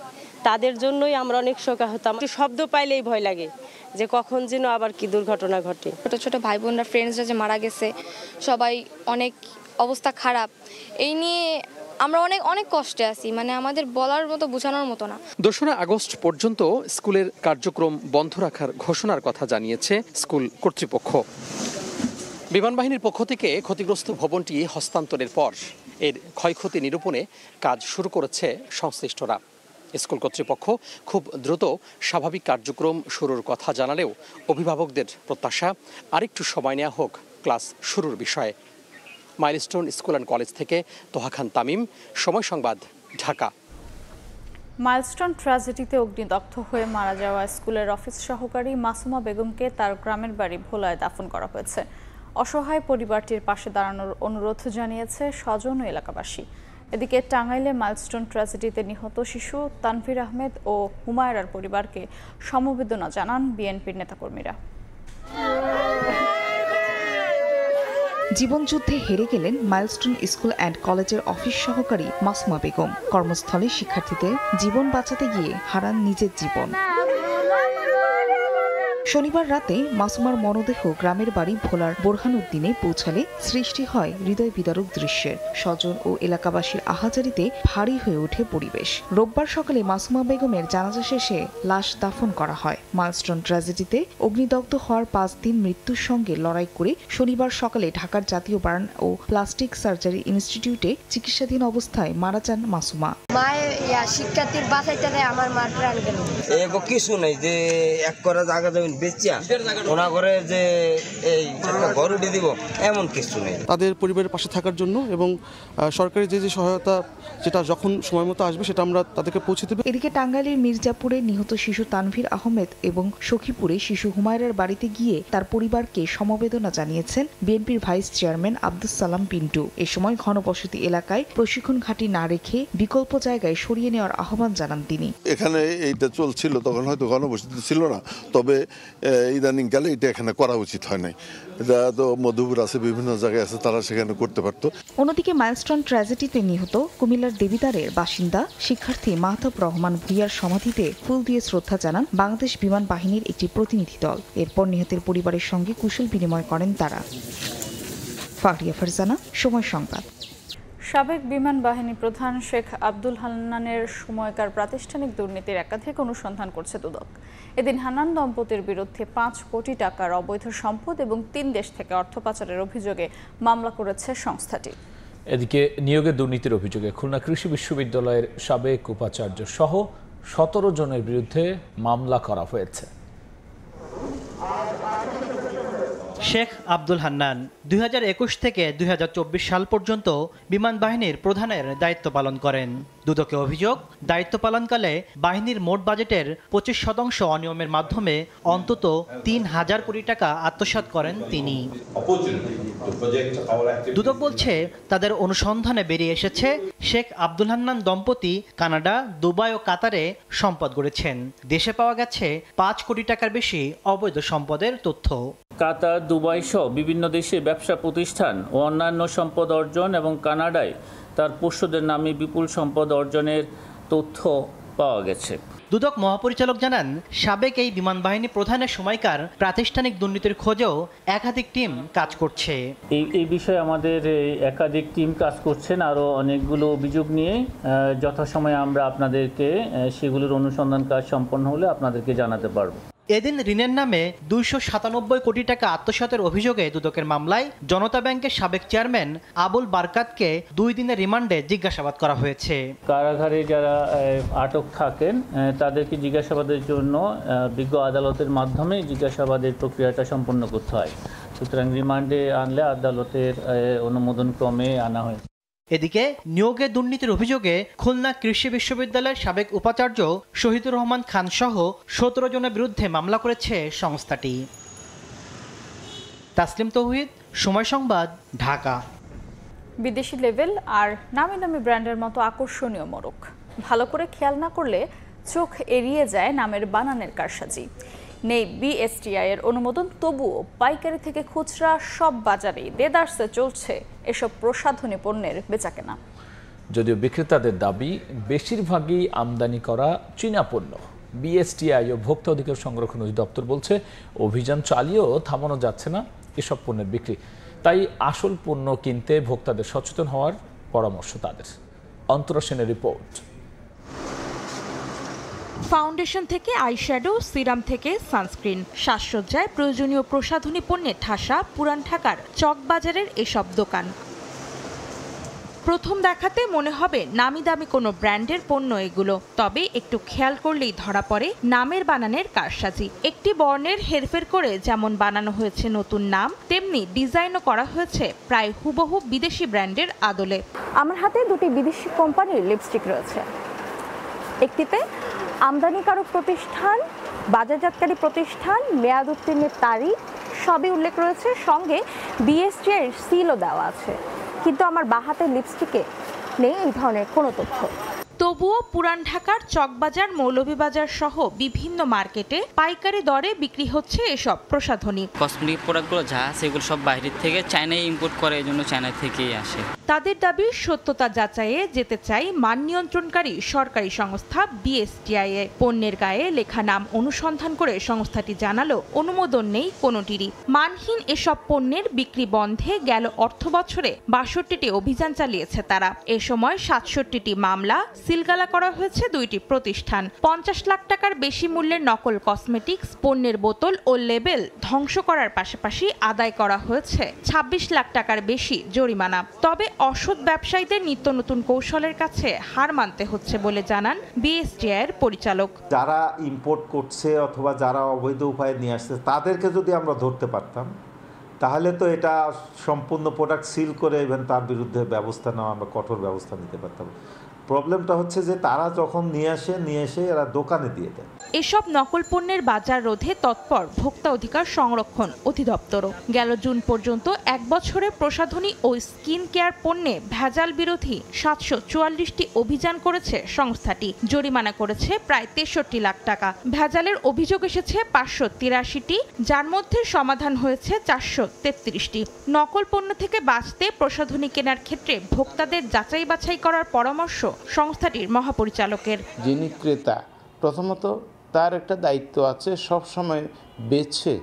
তাদের জন্যই আমরা অনেক শোকাহত। একটু শব্দ পাইলেই ভয় লাগে যে কখন যেন আবার কি দুর্ঘটনা ঘটে। ছোট ছোট ভাই বোনরা, ফ্রেন্ডসরা যে মারা গেছে, সবাই অনেক অবস্থা খারাপ। এই নিয়ে আমরা অনেক কষ্টে আছি, মানে আমাদের বলার মতো, বোঝানোর মতো না। 2 আগস্ট পর্যন্ত স্কুলের কার্যক্রম বন্ধ রাখার ঘোষণার কথা জানিয়েছে স্কুল কর্তৃপক্ষ। বিমান বাহিনীর পক্ষ থেকে ক্ষতিগ্রস্ত ভবনটি হস্তান্তরের পর এর ক্ষয়ক্ষতি নিরূপণে কাজ শুরু করেছে সংশ্লিষ্টরা। স্কুল কর্তৃপক্ষ খুব দ্রুত স্বাভাবিক কার্যক্রম শুরুর কথা জানালেও অভিভাবকদের প্রত্যাশা আরেকটু সময় নেওয়া হোক ক্লাস শুরুর বিষয়ে। মাইলস্টোন স্কুল অ্যান্ড কলেজ থেকে তোহা খান তামিম, সময় সংবাদ, ঢাকা। মাইলস্টোন ট্র্যাজেডিতে অগ্নিদগ্ধ হয়ে মারা যাওয়া স্কুলের অফিস সহকারী মাসুমা বেগমকে তার গ্রামের বাড়ি ভোলায় দাফন করা হয়েছে। অসহায় পরিবারটির পাশে দাঁড়ানোর অনুরোধ জানিয়েছে স্বজন ও এলাকাবাসী। এদিকে টাঙ্গাইলে মাইলস্টোন ট্র্যাজেডিতে নিহত শিশু তানভীর আহমেদ ও হুমায়রার পরিবারকে সমবেদনা জানান বিএনপির নেতাকর্মীরা। জীবনযুদ্ধে হেরে গেলেন মাইলস্টোন স্কুল অ্যান্ড কলেজের অফিস সহকারী মাসুমা বেগম। কর্মস্থলে শিক্ষার্থীদের জীবন বাঁচাতে গিয়ে হারান নিজের জীবন। শনিবার রাতে মাসুমার মরদেহ গ্রামের বাড়ি ভোলার বোরহানউদ্দিনে পৌঁছালে সৃষ্টি হয় হৃদয় বিদারক দৃশ্যের। স্বজন ও এলাকাবাসীর আহাজারিতে ভারী হয়ে ওঠে পরিবেশ। রোববার সকালে মাসুমা বেগমের জানাজা শেষে লাশ দাফন করা হয়। মাইলস্টোন ট্র্যাজেডিতে অগ্নিদগ্ধ হওয়ার 5 দিন মৃত্যুর সঙ্গে লড়াই করে শনিবার সকালে ঢাকার জাতীয় বার্ন ও প্লাস্টিক সার্জারি ইনস্টিটিউটে চিকিৎসাধীন অবস্থায় মারা যান মাসুমা। শিক্ষার্থীর বাঁচাইতে আমার মার প্রাণ গেল। কিছু নেই যে এক করে জায়গা জমি বেচিয়া ওনা করে যে এই একটা ঘর উঠে দিব এমন কিছু নেই। তাদের পরিবারের পাশে থাকার জন্য এবং সরকারি যে সহায়তা যেটা যখন সময় মতো আসবে সেটা আমরা তাদেরকে পৌঁছে দেব। এদিকে টাঙ্গাইলের মির্জাপুরে নিহত শিশু তানভীর আহমেদ এবং সখীপুরে শিশু হুমায়রার বাড়িতে গিয়ে তার পরিবারকে সমবেদনা জানিয়েছেন বিএনপির ভাইস চেয়ারম্যান আব্দুস সালাম পিন্টু। এ সময় ঘনবসতি এলাকায় প্রশিক্ষণ ঘাঁটি না রেখে বিকল্প জায়গায় সরিয়ে নেওয়ার আহ্বান জানান তিনি। এখানে এইটা চলছিল তখন হয়তো ঘনবসতি ছিল না, তবে ইদানিং কালে এটা এখানে করা উচিত হয় নাই। এটা তো মধুপুর আছে, বিভিন্ন জায়গায় আছে, তারা সেখানে করতে পারত। অন্যদিকে মাইলস্টোন ট্র্যাজেডিতে নিহত কুমিল্লার দেবিদারের বাসিন্দা শিক্ষার্থী মাহতাব রহমান ভুইয়ার সমাধিতে ফুল দিয়ে শ্রদ্ধা জানান বাংলাদেশ বিমান বাহিনীর একটি প্রতিনিধি দল। এরপর নিহতের পরিবারের সঙ্গে কুশল বিনিময় করেন তারা। ফারিয়া ফারজানা, সময় সংবাদ। সাবেক বিমান বাহিনী প্রধান শেখ আব্দুল হান্নানের সময়কার প্রাতিষ্ঠানিক দুর্নীতির একাধিক অনুসন্ধান করছে দুদক। এদিন হান্নান দম্পতির বিরুদ্ধে 5 কোটি টাকার অবৈধ সম্পদ এবং 3 দেশ থেকে অর্থ পাচারের অভিযোগে মামলা করেছে সংস্থাটি। এদিকে নিয়োগে দুর্নীতির অভিযোগে খুলনা কৃষি বিশ্ববিদ্যালয়ের সাবেক উপাচার্য সহ 17 জনের বিরুদ্ধে মামলা করা হয়েছে। শেখ আব্দুল হান্নান 2021 থেকে 2024 সাল পর্যন্ত বিমান বাহিনীর প্রধানের দায়িত্ব পালন করেন। দুদকের অভিযোগ, দায়িত্ব পালনকালে বাহিনীর মোট বাজেটের 25% অনিয়মের মাধ্যমে অন্তত 3,000 কোটি টাকা আত্মসাৎ করেন তিনি। দুদক বলছে, তাদের অনুসন্ধানে বেরিয়ে এসেছে শেখ আব্দুল হান্নান দম্পতি কানাডা, দুবাই ও কাতারে সম্পদ গড়েছেন। দেশে পাওয়া গেছে 5 কোটি টাকার বেশি অবৈধ সম্পদের তথ্য। কাতার, দুবাই সহ বিভিন্ন দেশে ব্যবসা প্রতিষ্ঠান ও অন্যান্য সম্পদ অর্জন এবং কানাডায় তার পোষ্যদের নামে বিপুল সম্পদ অর্জনের তথ্য পাওয়া গেছে। দুদক মহাপরিচালক জানান, সাবেক এই বিমান বাহিনী প্রধানের সময়কার প্রাতিষ্ঠানিক দুর্নীতির খোঁজেও একাধিক টিম কাজ করছে। এই বিষয়ে আমাদের একাধিক টিম কাজ করছেন, আরও অনেকগুলো অভিযোগ নিয়ে যথাসময়ে আমরা আপনাদেরকে সেগুলোর অনুসন্ধান কাজ সম্পন্ন হলে আপনাদেরকে জানাতে পারবো। এদিন ঋণের নামে 297 কোটি টাকা আত্মসাতের অভিযোগে দুদকের মামলায় জনতা ব্যাংকের সাবেক চেয়ারম্যান আবুল বারকাতকে 2 দিনের রিমান্ডে জিজ্ঞাসাবাদ করা হয়েছে। কারাগারে যারা আটক থাকেন তাদেরকে জিজ্ঞাসাবাদের জন্য বিজ্ঞ আদালতের মাধ্যমে জিজ্ঞাসাবাদের প্রক্রিয়াটা সম্পন্ন করতে হয়। সুতরাং রিমান্ডে আনলে আদালতের অনুমোদন ক্রমে আনা হয়। এদিকে নিয়োগে দুর্নীতির অভিযোগে খুলনা কৃষি বিশ্ববিদ্যালয়ের সাবেক উপাচার্য শহীদুর রহমান খান সহ 17 জনের বিরুদ্ধে মামলা করেছে সংস্থাটি। তাসলিম তৌহিদ, সময় সংবাদ, ঢাকা। বিদেশি লেভেল আর নামি দামি ব্র্যান্ডের মতো আকর্ষণীয় মোড়ক ভালো করে খেয়াল না করলে চোখ এড়িয়ে যায় নামের বানানের কারসাজি। নেই বিএসটিআই এর অনুমোদন, তবুও পাইকারি থেকে খুচরা সব বাজারেই দেদারসে চলছে এসব প্রসাধনী পণ্যের বেচাকেনা। যদিও বিক্রেতাদের দাবি বেশিরভাগই আমদানি করা চীনা পণ্য। বিএসটিআই ও ভোক্তা অধিকার সংরক্ষণ অধিদপ্তর বলছে অভিযান চালিয়েও থামানো যাচ্ছে না এসব পণ্যের বিক্রি। তাই আসল পণ্য কিনতে ভোক্তাদের সচেতন হওয়ার পরামর্শ তাদের। অন্তরা সেনের রিপোর্ট। ফাউন্ডেশন থেকে আইশ্যাডো, সিরাম থেকে সানস্ক্রিন, সাজসজ্জায় প্রয়োজনীয় প্রসাধনী পণ্যের ঠাসা পুরান ঢাকার চকবাজারের এসব দোকান। প্রথম দেখাতে মনে হবে নামি দামি কোনো ব্র্যান্ডের পণ্য এগুলো, তবে একটু খেয়াল করলেই ধরা পড়ে নামের বানানের কারসাজি। একটি বর্ণের হেরফের করে যেমন বানানো হয়েছে নতুন নাম, তেমনি ডিজাইনও করা হয়েছে প্রায় হুবহু বিদেশি ব্র্যান্ডের আদলে। আমার হাতে দুটি বিদেশি কোম্পানির লিপস্টিক রয়েছে। একটিতে আমদানিকারক প্রতিষ্ঠান, বাজারজাতকারী প্রতিষ্ঠান, মেয়াদ উত্তীর্ণের তারিখ সবই উল্লেখ রয়েছে, সঙ্গে বিএসটিআই এর সিলও দেওয়া আছে। কিন্তু আমার বাঁ হাতের লিপস্টিকে নেই এই ধরনের কোনো তথ্য। তবুও পুরান ঢাকার চকবাজার, মৌলভীবাজার সহ বিভিন্ন মার্কেটে পাইকারি দরে বিক্রি হচ্ছে এসব প্রসাধনী। কসমেটিক প্রোডাক্টগুলো যা আছে এগুলো সব বাইরে থেকে চায়নায় ইম্পোর্ট করে, এই জন্য চায়না থেকেই আসে। তাদের দাবি সত্যতা যাচাইয়ে যেতে চাই মান নিয়ন্ত্রণকারী সরকারি সংস্থা বিএসটিআই এ। পণ্যের গায়ে লেখা নাম অনুসন্ধান করে সংস্থাটি জানালো অনুমোদন নেই কোনোটিরই। মানহীন এসব পণ্যের বিক্রি বন্ধে গেল অর্থবছরে 62টি অভিযান চালিয়েছে তারা। এ সময় 67টি মামলা, সিলগালা করা হয়েছে 2টি প্রতিষ্ঠান। 50 লাখ টাকার বেশি মূল্যের নকল কসমেটিক্স পণ্যের বোতল ও লেবেল ধ্বংস করার পাশাপাশি আদায় করা হয়েছে 26 লাখ টাকার বেশি জরিমানা। তবে অসৎ ব্যবসায়ীদের নিত্য নতুন কৌশলের কাছে হার মানতে হচ্ছে বলে জানান বিএসটিআই এর পরিচালক। যারা ইম্পোর্ট করছে অথবা যারা অবৈধ উপায়ে নিয়ে আসছে তাদেরকে যদি আমরা ধরতে পারতাম, তাহলে তো এটা সম্পূর্ণ প্রোডাক্ট সিল করে ইভেন তার বিরুদ্ধে ব্যবস্থা নেওয়া, আমরা কঠোর ব্যবস্থা নিতে পারতাম। প্রবলেমটা হচ্ছে যে তারা যখন নিয়ে এসে এরা দোকানে দিয়ে দেয়। এসব নকল পণ্যের বাজার রোধে তৎপর ভোক্তা অধিকার সংরক্ষণ অধিদপ্তরও। গেল জুন পর্যন্ত 1 বছরে প্রসাধনী ও স্কিন কেয়ার পণ্যে ভেজাল বিরোধী 744টি অভিযান করেছে সংস্থাটি। জরিমানা করেছে প্রায় 63 লাখ টাকা। ভেজালের অভিযোগ এসেছে 583টি, যার মধ্যে সমাধান হয়েছে 433টি। নকল পণ্য থেকে বাঁচতে প্রসাধনী কেনার ক্ষেত্রে ভোক্তাদের যাচাই বাছাই করার পরামর্শ সংস্থাটির মহাপরিচালকের। যিনি ক্রেতা, প্রথমত তার একটা দায়িত্ব আছে সব সময় বেছে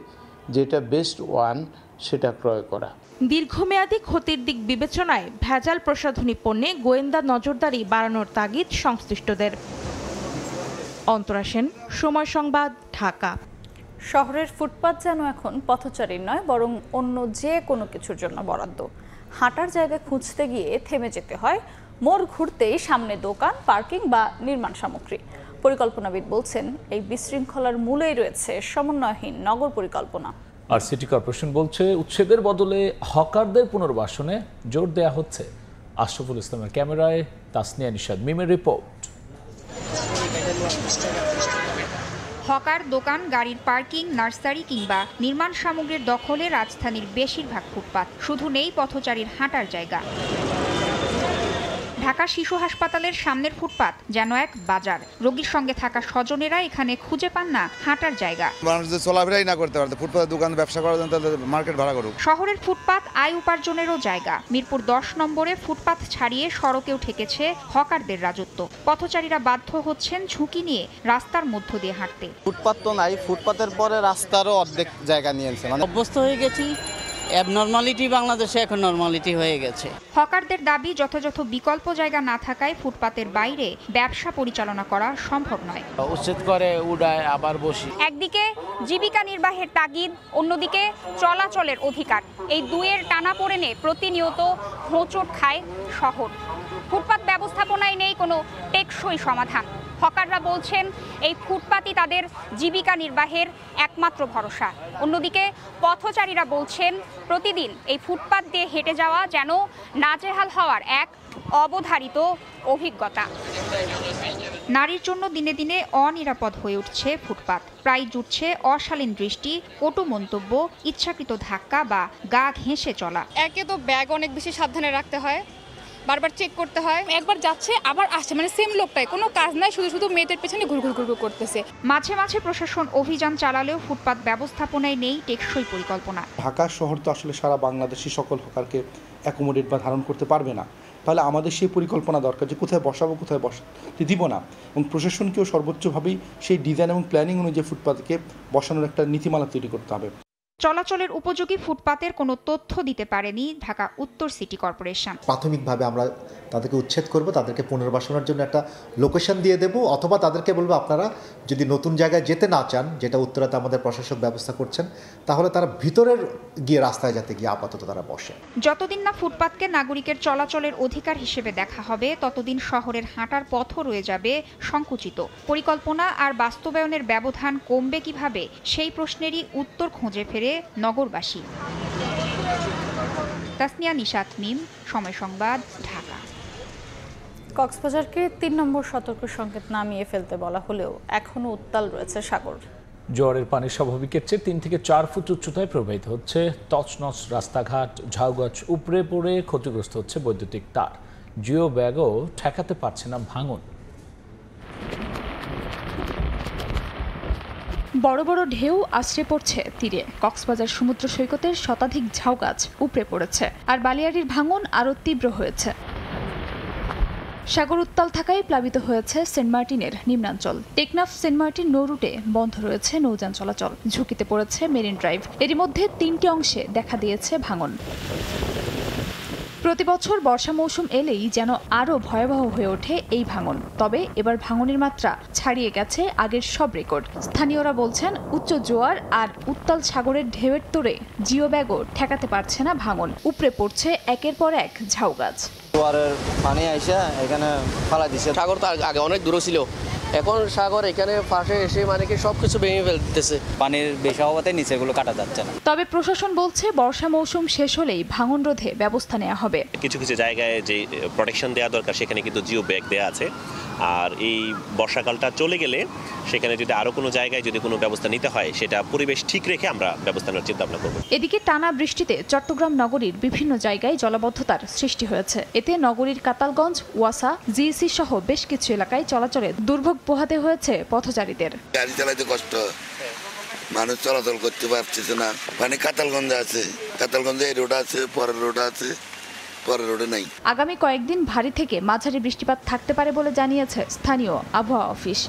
যেটা বেস্ট ওয়ান সেটা ক্রয় করা। দীর্ঘমেয়াদী ক্ষতির দিক বিবেচনায় ভেজাল প্রসাধনী পণ্যে গোয়েন্দা নজরদারি বাড়ানোর তাগিদ সংশ্লিষ্টদের। অন্তরা সেন, সময় সংবাদ, ঢাকা। শহরের ফুটপাত যেন এখন পথচারীর নয়, বরং অন্য যে কোনো কিছুর জন্য বরাদ্দ। হাঁটার জায়গা খুঁজতে গিয়ে থেমে যেতে হয়, মোড় ঘুরতেই সামনে দোকান, পার্কিং বা নির্মাণ সামগ্রী। পরিকল্পনাবিদ বলছেন এই বিশৃঙ্খলার মূলেই রয়েছে সমন্বয়হীন নগর পরিকল্পনা। আর সিটি কর্পোরেশন বলছে উচ্ছেদের বদলে হকারদের পুনর্বাসনে জোর দেয়া হচ্ছে। আশরাফুল ইসলামের ক্যামেরায় তাসনিয়া নিশাদ মিমের রিপোর্ট। হকার, দোকান, গাড়ির পার্কিং, নার্সারি কিংবা নির্মাণ সামগ্রীর দখলে রাজধানীর বেশিরভাগ ফুটপাত। শুধু নেই পথচারীর হাঁটার জায়গা। ঢাকা শিশু হাসপাতালের সামনের ফুটপাত যেন এক বাজার। রোগীর সঙ্গে থাকা স্বজনেরা এখানে খুঁজে পান না হাঁটার জায়গা। মানুষ যদি চলাফেরাই না করতে পারে, ফুটপাতে দোকান ব্যবসা করার জন্য তাহলে মার্কেট ভাড়া করুক। শহরের ফুটপাত আয় উপার্জনেরও জায়গা। মিরপুর 10 নম্বরে ফুটপাত ছাড়িয়ে সড়কেও ঠেকেছে হকারদের রাজত্ব। পথচারীরা বাধ্য হচ্ছেন ঝুঁকি নিয়ে রাস্তার মধ্য দিয়ে হাঁটতে। ফুটপাত তো নাই, ফুটপাতের পরে রাস্তারও অর্ধেক জায়গা নিয়েছে, মানে অভ্যস্ত হয়ে গেছি। অ্যাবনর্মালিটি বাংলাদেশে এখন নর্মালিটি হয়ে গেছে। হকারদের দাবি যথাযথ বিকল্প জায়গা না থাকায় ফুটপাতের বাইরে ব্যবসা পরিচালনা করা সম্ভব নয়। উচ্ছেদ করে উড়ায় আবার বসি। একদিকে জীবিকা নির্বাহের তাগিদ, অন্যদিকে চলাচলের অধিকার, এই দুয়ের টানাপোড়েনে প্রতিনিয়ত হোঁচট খায় শহর। ফুটপাত ব্যবস্থাপনায় নেই কোনো টেকসই সমাধান। হকাররা বলছেন এই ফুটপাতই তাদের জীবিকা নির্বাহের একমাত্র ভরসা। অন্যদিকে পথচারীরা বলছেন প্রতিদিন এই ফুটপাত দিয়ে হেঁটে যাওয়া যেন নাজেহাল হওয়ার এক অবধারিত অভিজ্ঞতা। নারীর জন্য দিনে দিনে অনিরাপদ হয়ে উঠছে ফুটপাত। প্রায় জুটছে অশালীন দৃষ্টি, কটু মন্তব্য, ইচ্ছাকৃত ধাক্কা বা গা ঘেঁষে চলা। একে তো ব্যাগ অনেক বেশি সাবধানে রাখতে হয়, বারবার চেক করতে হয়, একবার যাচ্ছে আবার আসছে, মানে সেম লোকটাই, কোনো কাজ নাই, শুধু শুধু মেয়েদের পেছনে ঘুরঘুর করতেছে। মাঝে মাঝে প্রশাসন অভিযান চালালেও ফুটপাত ব্যবস্থাপনায় নেই টেকসই পরিকল্পনা। ঢাকা শহর তো আসলে সারা বাংলাদেশি সকল হকারকে অ্যাকোমোডেট বা ধারণ করতে পারবে না। তাহলে আমাদের সেই পরিকল্পনা দরকার যে কোথায় বসাবো, কোথায় বসাতে দিব না, এবং প্রশাসনকেও সর্বোচ্চভাবেই সেই ডিজাইন এবং প্ল্যানিং অনুযায়ী ফুটপাতকে বসানোর একটা নীতিমালা তৈরি করতে হবে। চলাচলের উপযোগী ফুটপাতের কোনো তথ্য দিতে পারেনি ঢাকা উত্তর সিটি কর্পোরেশন। প্রাথমিকভাবে আমরা তাদেরকে উচ্ছেদ করব, তাদেরকে পুনর্বাসনের জন্য একটা লোকেশন দিয়ে দেব, অথবা তাদেরকে বলবো আপনারা যদি নতুন জায়গায় যেতে না চান, যেটা উত্তরাতে আমাদের প্রশাসক ব্যবস্থা করছেন, তাহলে তারা ভিতরের গিয়ে রাস্তায় যাতে গিয়ে আপাতত তারা বসে। যতদিন না ফুটপাতকে নাগরিকের চলাচলের অধিকার হিসেবে দেখা হবে, ততদিন শহরের হাঁটার পথও রয়ে যাবে সংকুচিত। পরিকল্পনা আর বাস্তবায়নের ব্যবধান কমবে কিভাবে, সেই প্রশ্নেরই উত্তর খুঁজে ফেরে নগরবাসী। তাসনিয়া নিশাত মিম, সময় সংবাদ, ঢাকা। কক্সবাজারকে 3 নম্বর সতর্ক সংকেত নামিয়ে ফেলতে বলা হলেও এখনো উত্তাল রয়েছে সাগর। জোয়ারের পানি স্বাভাবিকের চেয়ে 3 থেকে 4 ফুট উচ্চতায় প্রবাহিত হচ্ছে। তছনছ রাস্তাঘাট, ঝাউগাছ উপড়ে পড়ে ক্ষতিগ্রস্ত হচ্ছে বৈদ্যুতিক তার। জিও ব্যাগও ঠেকাতে পারছে না ভাঙন। বড় বড় ঢেউ আছড়ে পড়ছে তীরে। কক্সবাজার সমুদ্র সৈকতের শতাধিক ঝাউগাছ উপড়ে পড়েছে, আর বালিয়াড়ির ভাঙন আরও তীব্র হয়েছে। সাগর উত্তাল থাকায় প্লাবিত হয়েছে সেন্ট মার্টিনের নিম্নাঞ্চল। টেকনাফ সেন্ট মার্টিন নৌ রুটে বন্ধ রয়েছে নৌযান চলাচল, ঝুঁকিতে পড়েছে মেরিন ড্রাইভ। এরই মধ্যে 3টি অংশে দেখা দিয়েছে ভাঙন। প্রতি বছর বর্ষা মৌসুম এলেই যেন আরও ভয়াবহ হয়ে ওঠে এই ভাঙন। তবে এবার ভাঙনের মাত্রা ছাড়িয়ে গেছে আগের সব রেকর্ড। স্থানীয়রা বলছেন উচ্চ জোয়ার আর উত্তাল সাগরের ঢেউয়ের তোড়ে জিও ব্যাগও ঠেকাতে পারছে না ভাঙন। উপড়ে পড়ছে একের পর এক ঝাউগাছ। জোয়ারের পানি আইসা এখানে ফালা দিছে। সাগর তো আগে অনেক দূরে ছিল, এখন সাগর এখানে পাশে এসে মানে কি সবকিছু ভেঙে ফেলতেছে। পানির বেশি হওয়াতে নিচেগুলো কাটা যাচ্ছে না। তবে প্রশাসন বলছে বর্ষা মৌসুম শেষ হলেই ভাঙন রোধে ব্যবস্থা নেওয়া হবে। কিছু কিছু জায়গায় যে প্রোটেকশন দেওয়া দরকার সেখানে কিন্তু জিও ব্যাগ দেওয়া আছে। আর এই বর্ষাকালটা চলে গেলে সেখানে যদি আরো কোনো জায়গায় যদি কোনো ব্যবস্থা নিতে হয়, সেটা পরিবেশ ঠিক রেখে আমরা ব্যবস্থা নেওয়ার চিন্তা ভাবনা করব। এদিকে টানা বৃষ্টিতে চট্টগ্রাম নগরীর বিভিন্ন জায়গায় জলাবদ্ধতার সৃষ্টি হয়েছে। এতে নগরীর কাতালগঞ্জ, ওয়াসা, জিইসি সহ বেশ কিছু এলাকায় চলাচলে দুর্ভোগ পোহাতে হয়েছে পথচারীদের। গাড়ি চালাইতে কষ্ট, মানুষ চলাচল করতে পারছে না। মানে কাতালগঞ্জে আছে, কাতালগঞ্জে এই রোড আছে, পরের রোড আছে, পরের রোডে নাই। আগামী কয়েকদিন ভারী থেকে মাঝারি বৃষ্টিপাত থাকতে পারে বলে জানিয়েছে স্থানীয় আবহাওয়া অফিস।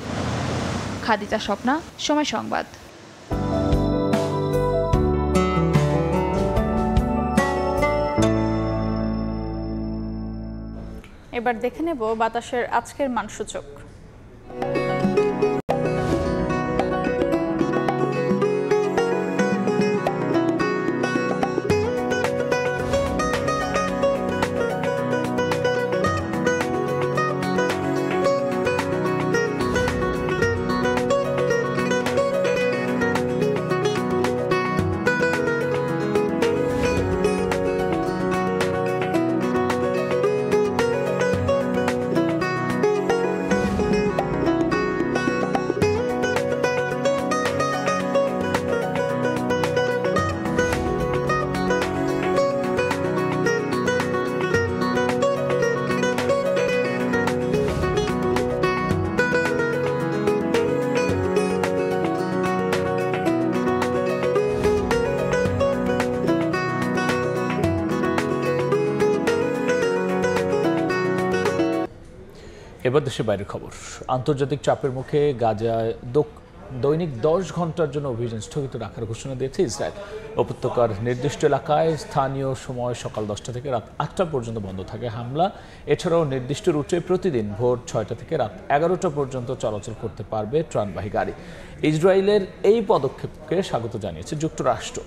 খাদিজা স্বপ্না, সময় সংবাদ। এবার দেখে নেব বাতাসের আজকের মানসূচক। এবার দেশের বাইরের খবর। আন্তর্জাতিক চাপের মুখে গাজায় দৈনিক 10 ঘন্টার জন্য অভিযান স্থগিত রাখার ঘোষণা দিয়েছে ইসরায়েল। উপত্যকার নির্দিষ্ট এলাকায় স্থানীয় সময় সকাল 10টা থেকে রাত 8টা পর্যন্ত বন্ধ থাকে হামলা। এছাড়াও নির্দিষ্ট রুটে প্রতিদিন ভোর 6টা থেকে রাত 11টা পর্যন্ত চলাচল করতে পারবে ত্রাণবাহী গাড়ি। ইসরায়েলের এই পদক্ষেপকে স্বাগত জানিয়েছে যুক্তরাষ্ট্র।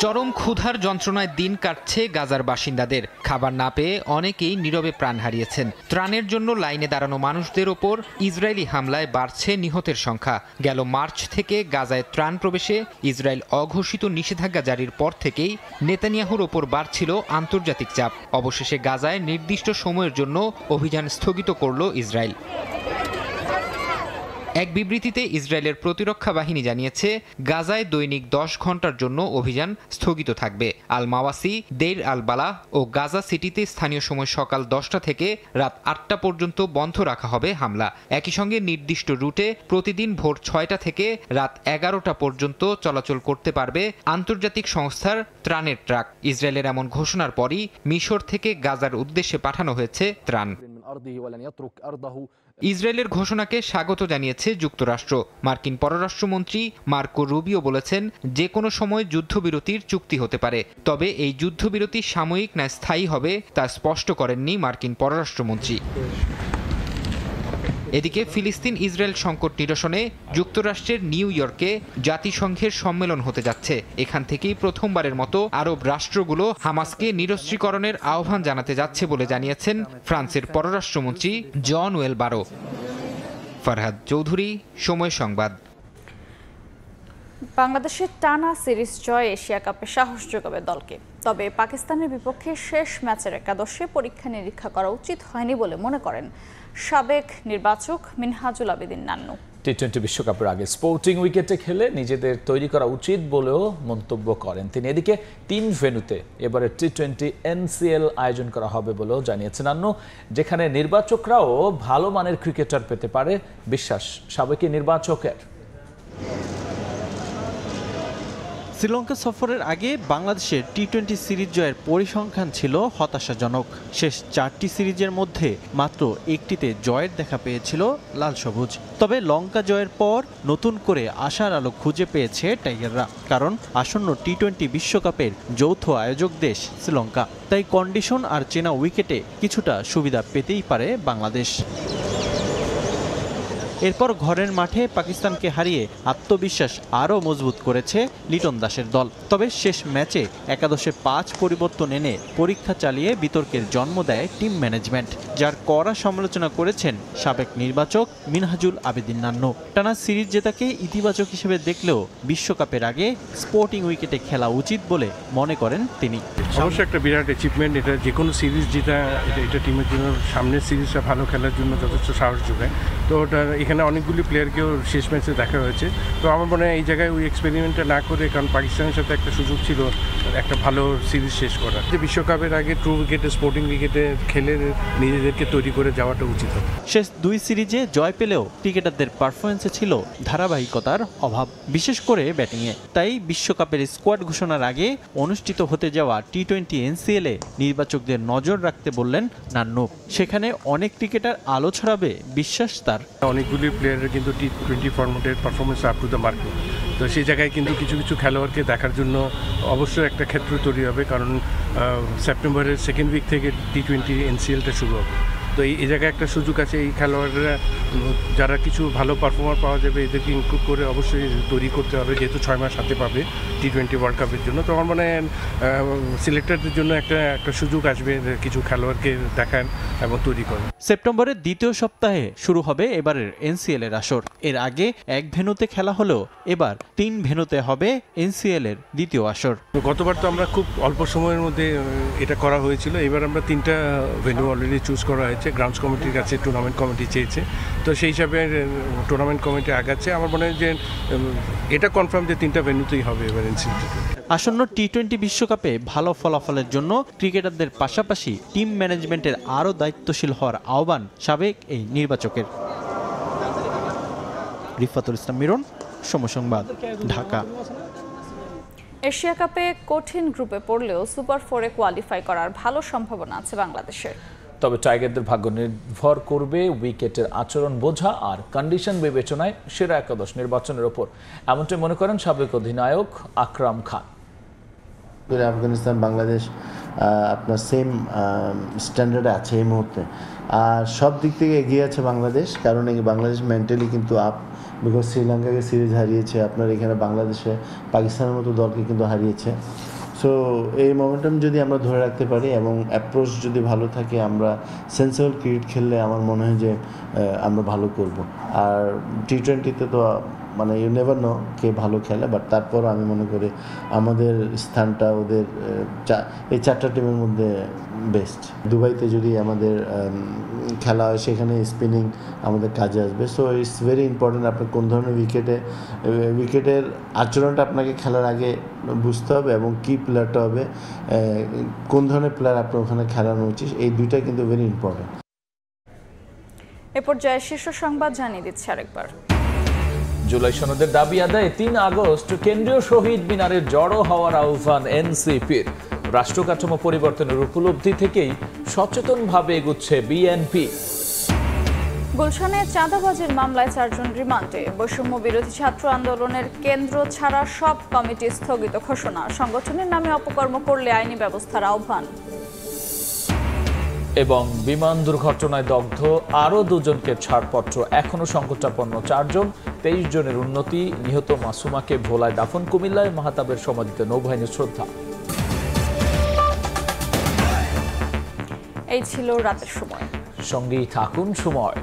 চরম ক্ষুধার যন্ত্রণায় দিন কাটছে গাজার বাসিন্দাদের। খাবার না পেয়ে অনেকেই নীরবে প্রাণ হারিয়েছেন। ত্রাণের জন্য লাইনে দাঁড়ানো মানুষদের ওপর ইসরায়েলি হামলায় বাড়ছে নিহতের সংখ্যা। গেল মার্চ থেকে গাজায় ত্রাণ প্রবেশে ইসরায়েল অঘোষিত নিষেধাজ্ঞা জারির পর থেকেই নেতানিয়াহুর ওপর বাড়ছিল আন্তর্জাতিক চাপ। অবশেষে গাজায় নির্দিষ্ট সময়ের জন্য অভিযান স্থগিত করল ইসরায়েল। এক বিবৃতিতে ইসরায়েলের প্রতিরক্ষা বাহিনী জানিয়েছে, গাজায় দৈনিক 10 ঘন্টার জন্য অভিযান স্থগিত থাকবে। আল মাওয়াসি, দেইর আল বালা ও গাজা সিটিতে স্থানীয় সময় সকাল 10টা থেকে রাত 8টা পর্যন্ত বন্ধ রাখা হবে হামলা। একই সঙ্গে নির্দিষ্ট রুটে প্রতিদিন ভোর 6টা থেকে রাত 11টা পর্যন্ত চলাচল করতে পারবে আন্তর্জাতিক সংস্থার ত্রাণের ট্রাক। ইসরায়েলের এমন ঘোষণার পরই মিশর থেকে গাজার উদ্দেশ্যে পাঠানো হয়েছে ত্রাণ। ইসরায়েলের ঘোষণাকে স্বাগত জানিয়েছে যুক্তরাষ্ট্র। মার্কিন পররাষ্ট্রমন্ত্রী মার্কো রুবিও বলেছেন, যে কোনো সময় যুদ্ধবিরতির চুক্তি হতে পারে, তবে এই যুদ্ধবিরতি সাময়িক না স্থায়ী হবে তা স্পষ্ট করেননি মার্কিন পররাষ্ট্রমন্ত্রী। এদিকে ফিলিস্তিন ইসরায়েল সংকট নিরসনে যুক্তরাষ্ট্রের নিউ ইয়র্কে জাতিসংঘের সম্মেলন হতে যাচ্ছে। এখান থেকেই প্রথমবারের মতো আরব রাষ্ট্রগুলো হামাসকে নিরস্ত্রীকরণের আহ্বান জানাতে যাচ্ছে বলে জানিয়েছেন ফ্রান্সের পররাষ্ট্রমন্ত্রী জন-ওয়েল বারো। ফারহাদ চৌধুরী, সময় সংবাদ। বাংলাদেশের টানা সিরিজ জয় এশিয়া কাপে সাহস যোগাবে দলকে। তবে পাকিস্তানের বিপক্ষে শেষ ম্যাচের একাদশে পরীক্ষা নিরীক্ষা করা উচিত হয়নি বলে মনে করেন সাবেক নির্বাচক মিনহাজুল আবেদিন নান্নু। টি-20 বিশ্বকাপের আগে স্পোর্টিং উইকেটে খেলে নিজেদের তৈরি করা উচিত বলেও মন্তব্য করেন তিনি। এদিকে 3 ভেন্যুতে এবারে টি-20 এনসিএল আয়োজন করা হবে বলেও জানিয়েছেন নান্নু, যেখানে নির্বাচকরাও ভালো মানের ক্রিকেটার পেতে পারে বিশ্বাস সাবেক নির্বাচকের। শ্রীলঙ্কা সফরের আগে বাংলাদেশের টি-20 সিরিজ জয়ের পরিসংখ্যান ছিল হতাশাজনক। শেষ 4টি সিরিজের মধ্যে মাত্র একটিতে জয়ের দেখা পেয়েছিল লাল সবুজ। তবে লঙ্কা জয়ের পর নতুন করে আশার আলো খুঁজে পেয়েছে টাইগাররা, কারণ আসন্ন টি-20 বিশ্বকাপের যৌথ আয়োজক দেশ শ্রীলঙ্কা। তাই কন্ডিশন আর চেনা উইকেটে কিছুটা সুবিধা পেতেই পারে বাংলাদেশ। এরপর ঘরের মাঠে পাকিস্তানকে হারিয়ে আত্মবিশ্বাস আরও মজবুত করেছে লিটন দাসের দল। তবে শেষ ম্যাচে একাদশে 5 পরিবর্তন এনে পরীক্ষা চালিয়ে বিতর্কের জন্ম দেয় টিম ম্যানেজমেন্ট, যার কড়া সমালোচনা করেছেন সাবেক নির্বাচক মিনহাজুল আবেদিন নান্নু। টানা সিরিজ জেতাকে ইতিবাচক হিসেবে দেখলেও বিশ্বকাপের আগে স্পোর্টিং উইকেটে খেলা উচিত বলে মনে করেন তিনি। অবশ্যই একটা বিরাট অ্যাচিভমেন্ট এটা, যে কোনো সিরিজ জেতা এটা টিমের জন্য সামনের সিরিজটা ভালো খেলার জন্য যথেষ্ট সাহস যোগায়। তো ওটা এখানে অনেকগুলি প্লেয়ারকেও শেষ ম্যাচে দেখা হয়েছে। তো আমার মনে হয় এই জায়গায় ওই এক্সপেরিমেন্টটা না করে, কারণ পাকিস্তানের সাথে একটা সুযোগ ছিল একটা ভালো সিরিজ শেষ করার, যে বিশ্বকাপের আগে ট্রু উইকেটে স্পোর্টিং উইকেটে খেলে নিজেদেরকে তৈরি করে যাওয়াটা উচিত। শেষ 2 সিরিজে জয় পেলেও ক্রিকেটারদের পারফরমেন্সে ছিল ধারাবাহিকতার অভাব, বিশেষ করে ব্যাটিংয়ে। তাই বিশ্বকাপের স্কোয়াড ঘোষণার আগে অনুষ্ঠিত হতে যাওয়া টি-20 এনসিএলে নির্বাচকদের নজর রাখতে বললেন নান্নু। সেখানে অনেক ক্রিকেটার আলো ছড়াবে বিশ্বাস তার। অনেকগুলি প্লেয়ারের কিন্তু টি-20 ফরম্যাটের performance up to the mark. তো সেই জায়গায় কিন্তু কিছু কিছু খেলোয়াড়কে দেখার জন্য অবশ্যই একটা ক্ষেত্র তৈরি হবে, কারণ সেপ্টেম্বরের সেকেন্ড উইক থেকে টি-20 এনসিএলটা শুরু হবে। তো এই জায়গায় একটা সুযোগ আছে, এই খেলোয়াড়রা যারা কিছু ভালো পারফর্মার পাওয়া যাবে এদেরকে ইনক্লুড করে অবশ্যই তৈরি করতে হবে, যেহেতু 6 মাস হাতে পাবে টি-20 ওয়ার্ল্ড কাপের জন্য। তো আমার মনে হয় সিলেক্টরদের জন্য একটা সুযোগ আসবে কিছু খেলোয়াড়কে দেখান এবং তৈরি করেন। সেপ্টেম্বরের দ্বিতীয় সপ্তাহে শুরু হবে এবারের এনসিএল এর আসর। এর আগে 1 ভেন্যুতে খেলা হলেও এবার 3 ভেন্যুতে হবে এনসিএল এর দ্বিতীয় আসর। গতবার তো আমরা খুব অল্প সময়ের মধ্যে এটা করা হয়েছিল, এবার আমরা 3টা ভেন্যু অলরেডি চুজ করা হয়েছে। গ্রাউন্ডস কমিটির কাছে টুর্নামেন্ট কমিটি চেয়েছে, তো সেই হিসাবে টুর্নামেন্ট কমিটি আগাচ্ছে। আমার মনে হয় যে এটা কনফার্ম যে 3টা ভেন্যুতেই হবে এবার এনসিএল। আসন্ন টি-20 বিশ্বকাপে ভালো ফলাফলের জন্য ক্রিকেটারদের পাশাপাশি টিম ম্যানেজমেন্টের আরও দায়িত্বশীল হওয়ার আহ্বান সাবেক এই নির্বাচকের। রিফাতুল ইসলাম মিরন, সময় সংবাদ, ঢাকা। এশিয়া কাপে কঠিন গ্রুপে পড়লেও সুপার 4-এ কোয়ালিফাই করার ভালো সম্ভাবনা আছে বাংলাদেশের। তবে টাইগারদের ভাগ্য নির্ভর করবে উইকেটের আচরণ বোঝা আর কন্ডিশন বিবেচনায় সেরা একাদশ নির্বাচনের ওপর, এমনটাই মনে করেন সাবেক অধিনায়ক আকরাম খান। আফগানিস্তান বাংলাদেশ আপনার সেম স্ট্যান্ডার্ডে আছে এই মুহূর্তে, আর সব দিক থেকে এগিয়ে আছে বাংলাদেশ, কারণ এই বাংলাদেশ মেন্টালি কিন্তু আপ, বিকজ শ্রীলঙ্কাকে সিরিজ হারিয়েছে, আপনার এখানে বাংলাদেশে পাকিস্তানের মতো দলকে কিন্তু হারিয়েছে। সো এই মোমেন্টাম যদি আমরা ধরে রাখতে পারি এবং অ্যাপ্রোচ যদি ভালো থাকে, আমরা সেন্সিবল ক্রিকেট খেললে আমার মনে হয় যে আমরা ভালো করব। আর টি-20তে তো মানে ইউ নেভার নো কে ভালো খেলে, বাট তারপর আমি মনে করি আমাদের স্থানটা ওদের এই 4টা টিমের মধ্যে বেস্ট। দুবাইতে যদি আমাদের খেলা হয় সেখানে স্পিনিং আমাদের কাজে আসবে। সো ইটস ভেরি ইম্পর্টেন্ট আপনার কোন ধরনের উইকেটের আচরণটা আপনাকে খেলার আগে বুঝতে হবে এবং কি প্লেয়ারটা হবে, কোন ধরনের প্লেয়ার আপনার ওখানে খেলানো উচিত, এই দুইটা কিন্তু ভেরি ইম্পর্টেন্ট। এ পর্যায়ে শীর্ষ সংবাদ জানিয়ে দিচ্ছে আরেকবার। জুলাই সনদের দাবি আদায়ে 3 আগস্ট কেন্দ্রীয় শহীদ মিনারে জড়ো হওয়ার আহ্বান এনসিপির। রাষ্ট্র কাঠামো পরিবর্তনের উপলব্ধি থেকেই সচেতনভাবে এগুচ্ছে বিএনপি। গুলশানে চাঁদাবাজির মামলায় 4 জন রিমান্ডে। বৈষম্য বিরোধী ছাত্র আন্দোলনের কেন্দ্র ছাড়া সব কমিটি স্থগিত ঘোষণা। সংগঠনের নামে অপকর্ম করলে আইনি ব্যবস্থার আহ্বান। এবং বিমান দুর্ঘটনায় দগ্ধ আরও 2 জনকে ছাড়পত্র, এখনো সংকটাপন্ন 4 জন, 23 জনের উন্নতি। নিহত মাসুমাকে ভোলায় দাফন, কুমিল্লায় মাহতাবের সমাধিতে নৌবাহিনীর শ্রদ্ধা। এই ছিল রাতের সময়, সঙ্গেই থাকুন সময়।